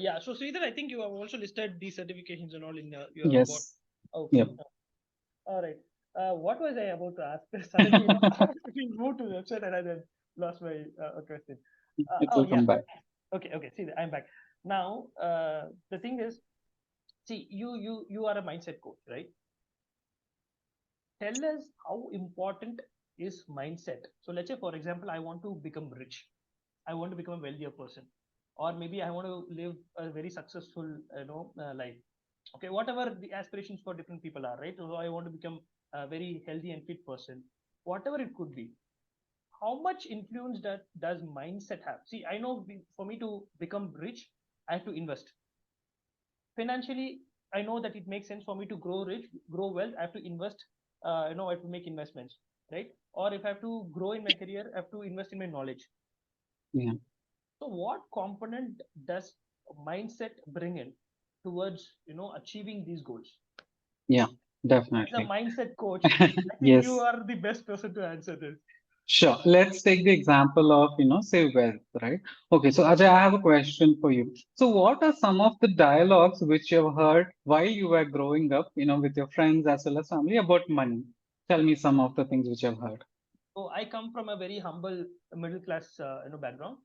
Yeah. So Sridhar, I think you have also listed these certifications and all in your report. Yes. Okay. Yep. All right. What was I about to ask? Suddenly, we moved to the website and I then lost my question. It Oh will yeah. come back. Okay. Okay. See, I'm back now. The thing is, see, you are a mindset coach, right? Tell us how important is mindset. So let's say, for example, I want to become rich. I want to become a wealthier person, or maybe I want to live a very successful, life. Okay, whatever the aspirations for different people are, right? So I want to become a very healthy and fit person, whatever it could be. How much influence that does mindset have? See, I know for me to become rich, I have to invest financially. I know that it makes sense for me to grow rich, grow wealth. I have to invest. I have to make investments. right? Or if I have to grow in my career, I have to invest in my knowledge. Yeah. So what component does mindset bring in towards, achieving these goals? Yeah. As a Definitely. mindset coach, I think you Yes. are the best person to answer this. Sure. Let's take the example of, say wealth, right? Okay, so Ajay, I have a question for you. So what are some of the dialogues which you've heard while you were growing up, with your friends as well as family about money? Tell me some of the things which you've heard. So I come from a very humble middle class, background.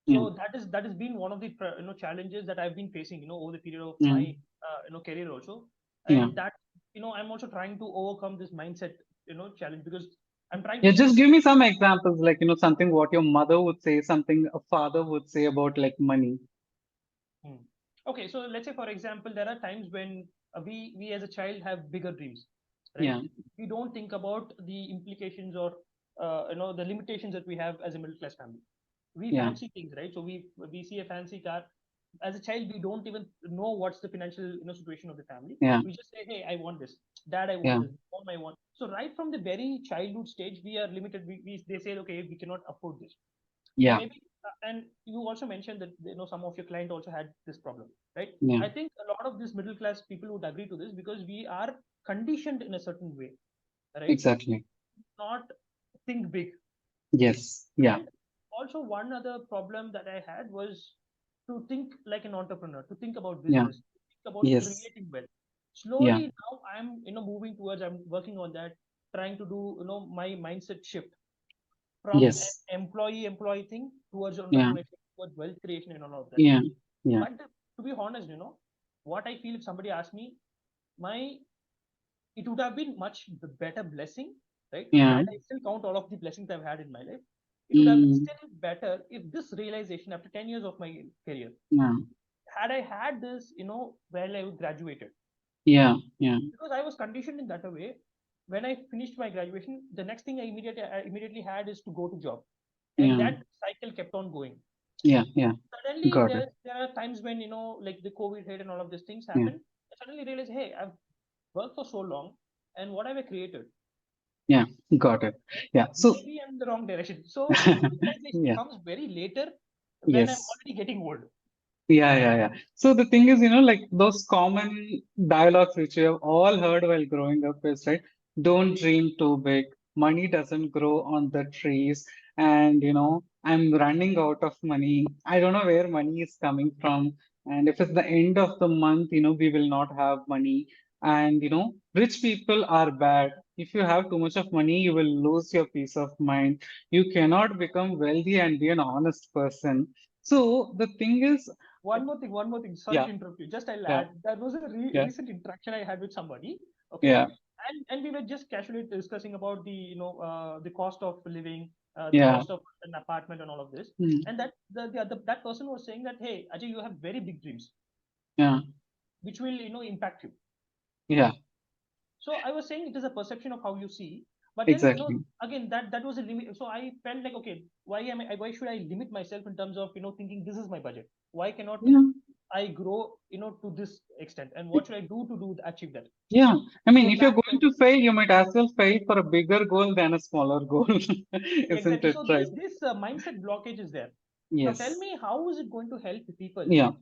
Yeah. So that has been one of the challenges that I've been facing, over the period of Yeah. my career also, Yeah. and that I'm also trying to overcome this mindset challenge, because I'm trying to Yeah, see. just give me some examples, like, something what your mother would say, something a father would say about like money. Hmm. Okay, so let's say for example, there are times when we as a child have bigger dreams, right? Yeah. We don't think about the implications, or the limitations that we have as a middle class family. We Yeah. fancy things, right? So we see a fancy car. As a child, we don't even know what's the financial situation of the family. Yeah. We just say, hey, I want this. Dad, I want Yeah. this. Mom, I want. So right from the very childhood stage, we are limited. They say, okay, we cannot afford this. So Yeah. maybe, and you also mentioned that some of your client also had this problem, right? Yeah. I think a lot of these middle class people would agree to this, because we are conditioned in a certain way, right? Exactly. Not think big. Yes. Yeah. And also one other problem that I had was to think like an entrepreneur, to think about Yeah. business, to think about Yes. creating wealth. Yeah. Slowly now I'm moving towards, I'm working on that, trying to do my mindset shift from an Yes. employee thing towards Yeah. entrepreneurship, towards wealth creation and all of that. Yeah. Yeah. But to be honest, what I feel, if somebody asked me, my it would have been much better blessing, right? Yeah. While I still count all of the blessings I've had in my life, it would have been Mm. still better if this realization after 10 years of my career, Yeah. had I had this, while I graduated, Yeah. Yeah. because I was conditioned in that way. When I finished my graduation, the next thing I immediately had is to go to job, and Yeah. that cycle kept on going. Yeah. Yeah. Suddenly, Got it. there are times when like the COVID hit and all of these things Yeah. happen. I suddenly realize, hey, I've worked for so long, and what have I created? Yeah. Got it. Right? Yeah. So, Maybe I'm in the wrong direction. So this realization yeah. comes very later, when I'm Yes. already getting old. Yeah, yeah, yeah. So the thing is, like those common dialogues which you have all heard while growing up is, right? Don't dream too big. Money doesn't grow on the trees. And, I'm running out of money. I don't know where money is coming from. And if it's the end of the month, we will not have money. And, rich people are bad. If you have too much of money, you will lose your peace of mind. You cannot become wealthy and be an honest person. So the thing is, One more thing. Sorry yeah, to interrupt you. Just I'll yeah, add. There was a yeah, recent interaction I had with somebody. Okay, yeah, and we were just casually discussing about the the cost of living, the yeah, cost of an apartment, and all of this. mm, And that that person was saying that, hey, Ajay, you have very big dreams, yeah, which will impact you. yeah, So I was saying it is a perception of how you see. But then exactly. again, that was a limit. So I felt like, okay, why should I limit myself in terms of thinking this is my budget? Why cannot Yeah, I grow to this extent, and what should I do to achieve that? yeah. I mean, So if you're that's going to fail, you might as well fail for a bigger goal than a smaller goal, isn't exactly. it So right? this mindset blockage is there. Now tell Yes. me, how is it going to help people, Yeah,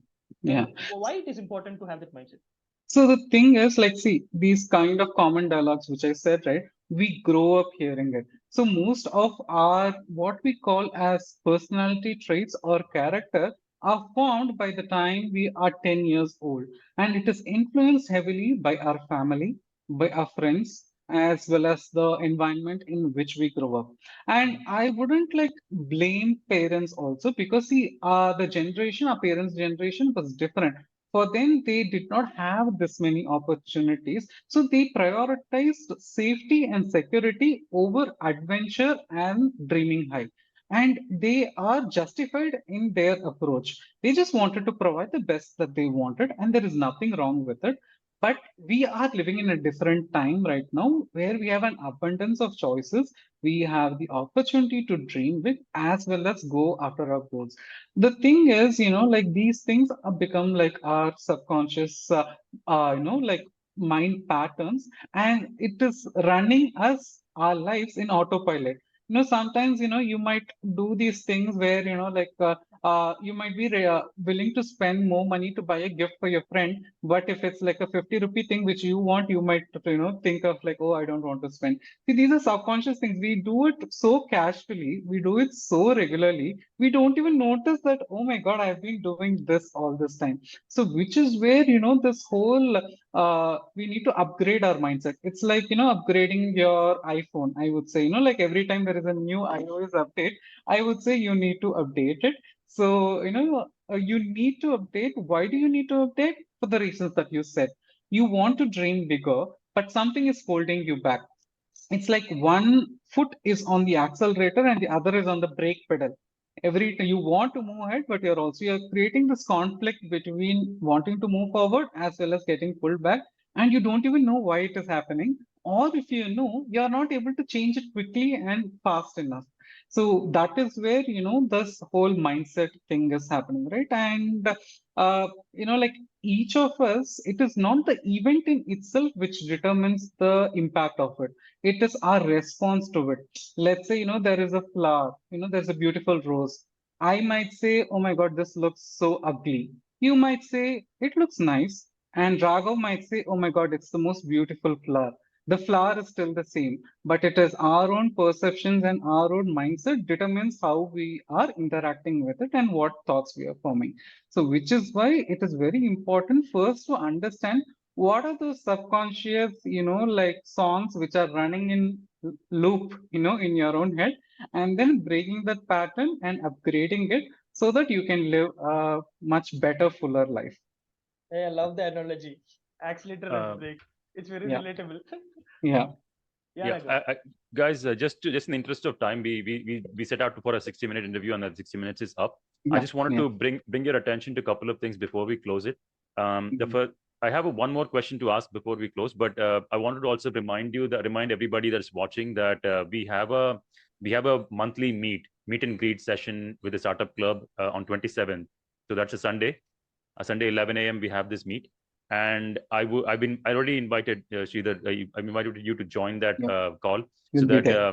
yeah. and why it is important to have that mindset? So the thing is, like, see, these kind of common dialogues, which I said, right? We grow up hearing it. So most of our what we call as personality traits or character are formed by the time we are 10 years old. And it is influenced heavily by our family, by our friends, as well as the environment in which we grow up. And I wouldn't like blame parents also because see, the generation, our parents' generation was different. For them, they did not have this many opportunities. So they prioritized safety and security over adventure and dreaming high. And they are justified in their approach. They just wanted to provide the best that they wanted, and there is nothing wrong with it. But we are living in a different time right now where we have an abundance of choices. We have the opportunity to dream big as well as go after our goals. The thing is, like these things are become like our subconscious, like mind patterns, and it is running us our lives in autopilot. Sometimes, you might do these things where, you might be willing to spend more money to buy a gift for your friend. But if it's like a 50 rupee thing which you want, you might, think of like, oh, I don't want to spend. See, these are subconscious things. We do it so casually, we do it so regularly, we don't even notice that, oh my God, I've been doing this all this time. So, which is where, this whole we need to upgrade our mindset. It's like, upgrading your iPhone. I would say, like every time there is a new iOS update, I would say you need to update it. So, you need to update. Why do you need to update? For the reasons that you said. You want to dream bigger, but something is holding you back. It's like one foot is on the accelerator and the other is on the brake pedal. Every time you want to move ahead, but you're creating this conflict between wanting to move forward as well as getting pulled back, and you don't even know why it is happening. Or if you know, you're not able to change it quickly and fast enough. So that is where this whole mindset thing is happening, right? And like each of us, it is not the event in itself which determines the impact of it. It is our response to it. Let's say, there is a flower, there's a beautiful rose. I might say, oh my God, this looks so ugly. You might say, it looks nice. And Raghav might say, oh my God, it's the most beautiful flower. The flower is still the same, but it is our own perceptions and our own mindset determines how we are interacting with it and what thoughts we are forming. So, which is why it is very important first to understand what are those subconscious, like songs which are running in loop, in your own head, and then breaking that pattern and upgrading it so that you can live a much better, fuller life. Hey, I love the analogy. Accelerator and Uh, brake. It's very Yeah, relatable. yeah, Yeah, yeah, Raghav. guys, just in the interest of time, we set out for a 60-minute interview, and that 60 minutes is up. I yeah, just wanted yeah. to bring your attention to a couple of things before we close it. The Mhm. first, I have one more question to ask before we close, but I wanted to also remind everybody that's watching that we have a monthly meet and greet session with the startup club on 27th. So that's a Sunday 11 a.m. we have this meet, and I already invited Sridhar. I've invited you to join that Yeah, call so you'll be that there.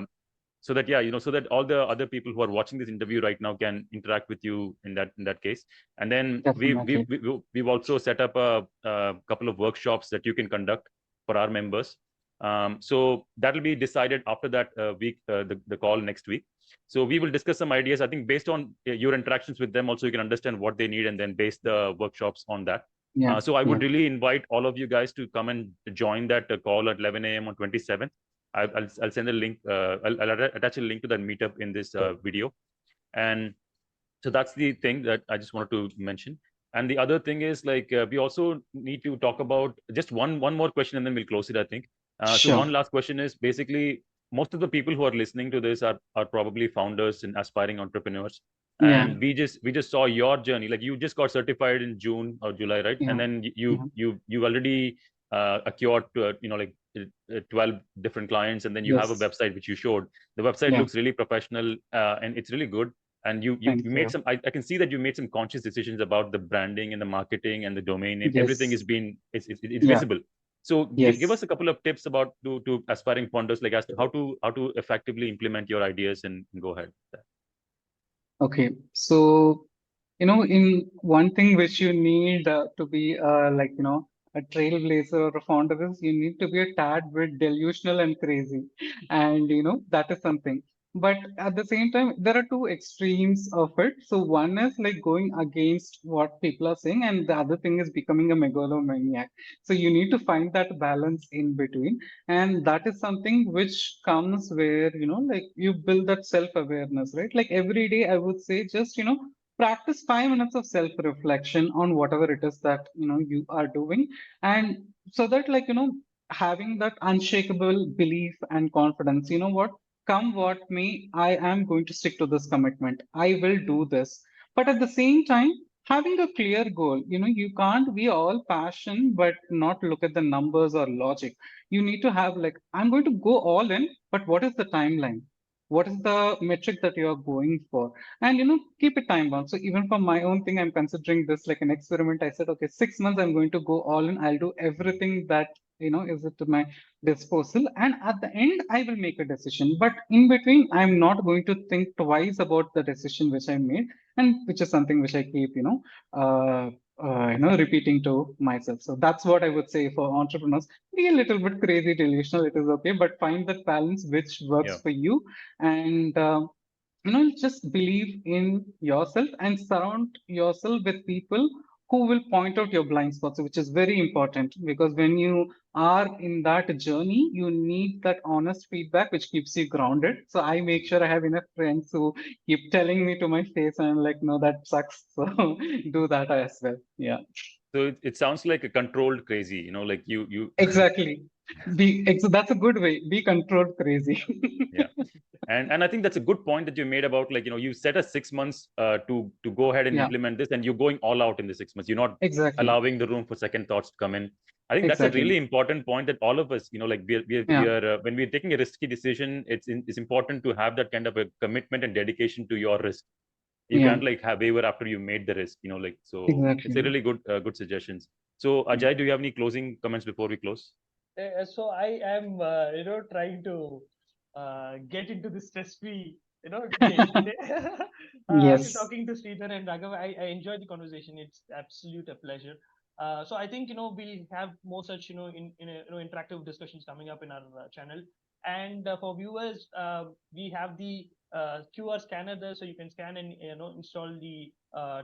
yeah, so that all the other people who are watching this interview right now can interact with you in that case. And then Definitely. we've also set up a couple of workshops that you can conduct for our members. So that'll be decided after that week, the call next week. So we will discuss some ideas. I think based on your interactions with them, also you can understand what they need, and then base the workshops on that. Yeah, So I yeah, would really invite all of you guys to come and join that call at 11 a.m. on 27th. I'll send a link. I'll attach a link to that meetup in this video. And so that's the thing that I just wanted to mention. And the other thing is like we also need to talk about just one more question, and then we'll close it, I think. So sure. one last question is basically most of the people who are listening to this are probably founders and aspiring entrepreneurs. Yeah, And we just saw your journey. Like you just got certified in June or July, right? And yeah, then yeah, you already acquired 12 different clients, and then you have a yes, website which you showed. The website yeah, looks really professional, and it's really good. And thank you made you. some, I can see that you made some conscious decisions about the branding and the marketing and the domain name. Everything Yes, is being it's yeah, visible. So give yes. us a couple of tips about to aspiring founders, like as to how to effectively implement your ideas and go ahead. Okay, so in one thing which you need to be like a trailblazer or a founder is you need to be a tad bit delusional and crazy, and that is something. But at the same time, there are two extremes of it. So one is like going against what people are saying, and the other thing is becoming a megalomaniac. So you need to find that balance in between, and that is something which comes where like you build that self-awareness, right? Like every day, I would say just practice 5 minutes of self-reflection on whatever it is that you are doing, and so that like having that unshakable belief and confidence, what come what may, I am going to stick to this commitment, I will do this. But at the same time, having a clear goal, you can't be all passion but not look at the numbers or logic. You need to have like, I'm going to go all in, but what is the timeline, what is the metric that you are going for, and keep it time bound. So even for my own thing, I'm considering this like an experiment. I said, okay, 6 months I'm going to go all in, I'll do everything that is it to my disposal? And at the end, I will make a decision. But in between, I'm not going to think twice about the decision which I made, and which is something which I keep, repeating to myself. So that's what I would say for entrepreneurs. Be a little bit crazy, delusional. It is okay, but find that balance which works Yeah. for you, and just believe in yourself and surround yourself with people who will point out your blind spots, which is very important, because when you are in that journey, you need that honest feedback which keeps you grounded. So I make sure I have enough friends who keep telling me to my face, and I'm like, no, that sucks. So do that as well. Yeah. So it sounds like a controlled crazy, like you. Exactly. That's a good way. Be controlled crazy. Yeah. And I think that's a good point that you made about, like, you set a 6 months to go ahead and Yeah, implement this, and you're going all out in the 6 months. You're not exactly. allowing the room for second thoughts to come in. I think that's a Exactly. really important point, that all of us, like we Yeah, are when we're taking a risky decision, it's important to have that kind of a commitment and dedication to your risk. You yeah, can't like have waiver after you made the risk, so it's a exactly. really good suggestions. So Yeah. Ajay, do you have any closing comments before we close? So I am, trying to get into the stress-free, day. After Yes. talking to Sridhar and Raghav, I enjoyed the conversation. It's absolute a pleasure. So I think we'll have more such interactive discussions coming up in our channel. And for viewers, we have the QR scanner there, so you can scan and install the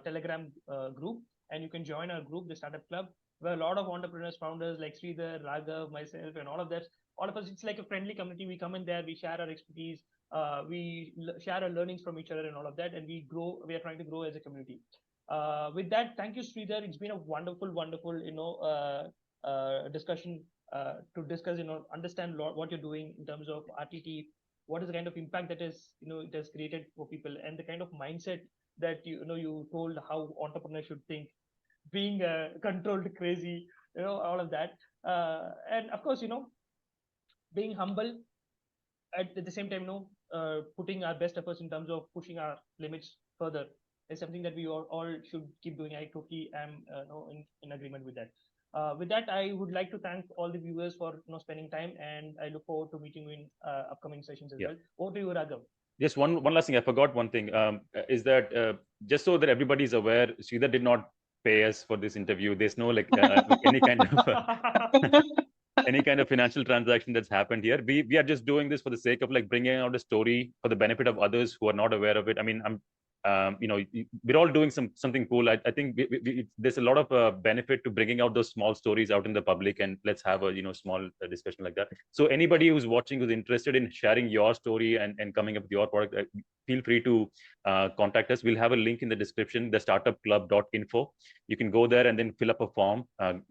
Telegram group, and you can join our group, the Startup Club, where a lot of entrepreneurs, founders like Sridhar, Raghav, myself, and all of us, it's like a friendly community. We come in there, we share our expertise, share our learnings from each other and all of that, and we grow. We are trying to grow as a community. With that, thank you, Sridhar. It's been a wonderful, wonderful, discussion to discuss, understand what you're doing in terms of RTT, what is the kind of impact that is, it has created for people, and the kind of mindset that you told how entrepreneurs should think, being controlled crazy, all of that, and of course, being humble at the same time, putting our best efforts in terms of pushing our limits further is something that we all should keep doing. I totally am in agreement with that. With that, I would like to thank all the viewers for spending time, and I look forward to meeting you in upcoming sessions as Yeah. well. Over to you, Raghav. Just one last thing. I forgot one thing. Is that just so that everybody is aware, Sridhar did not pay us for this interview. There's no like any kind of any kind of financial transaction that's happened here. We are just doing this for the sake of like bringing out a story for the benefit of others who are not aware of it. I mean, we're all doing something cool. I think there's a lot of benefit to bringing out those small stories out in the public, and let's have a small discussion like that. So anybody who's watching who's interested in sharing your story and coming up with your product, feel free to contact us. We'll have a link in the description, the startupclub.info. You can go there and then fill up a form.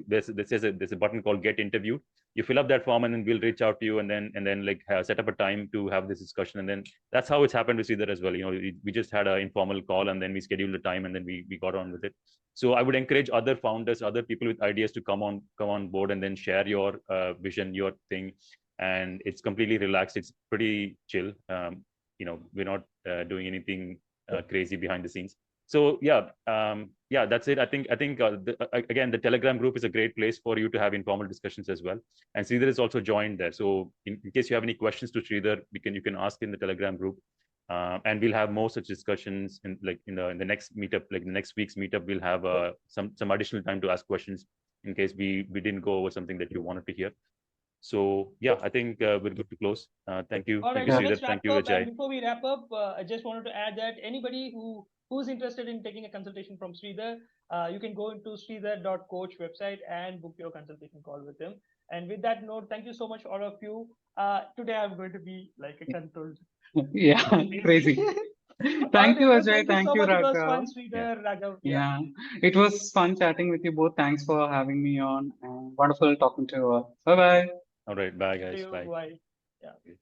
There's a button called Get Interviewed. You fill up that form, and then we'll reach out to you, and then like set up a time to have this discussion. And then that's how it's happened with Sridhar as well. We just had an informal call, and then we scheduled the time, and then we got on with it. So I would encourage other founders, other people with ideas to come on board and then share your vision, your thing. And it's completely relaxed. It's pretty chill. We're not doing anything crazy behind the scenes. So yeah, that's it. I think again, the Telegram group is a great place for you to have informal discussions as well. And Sridhar is also joined there. So in case you have any questions to Sridhar, you can ask in the Telegram group. And we'll have more such discussions in the next meetup, like the next week's meetup. We'll have some additional time to ask questions in case we didn't go over something that you wanted to hear. So yeah, I think we're good to close. Thank you, All right, so Sridhar. let's Thank wrap you, up. And Ajay. before we wrap up, I just wanted to add that anybody who's interested in taking a consultation from Sridhar, you can go into sridhar.coach website and book your consultation call with him. And with that note, thank you so much, all of you. Today I'm going to be like a controlled. Yeah, crazy. All Thank right, you, everyone. Ajay. Thank you Thank so you, much. It was Raghav. fun, Yeah. Sridhar, Raghav. Yeah, it was fun chatting with you both. Thanks for having me on, and wonderful talking to you all. Bye bye. All right. Bye, See guys. you. Bye. Bye. Yeah.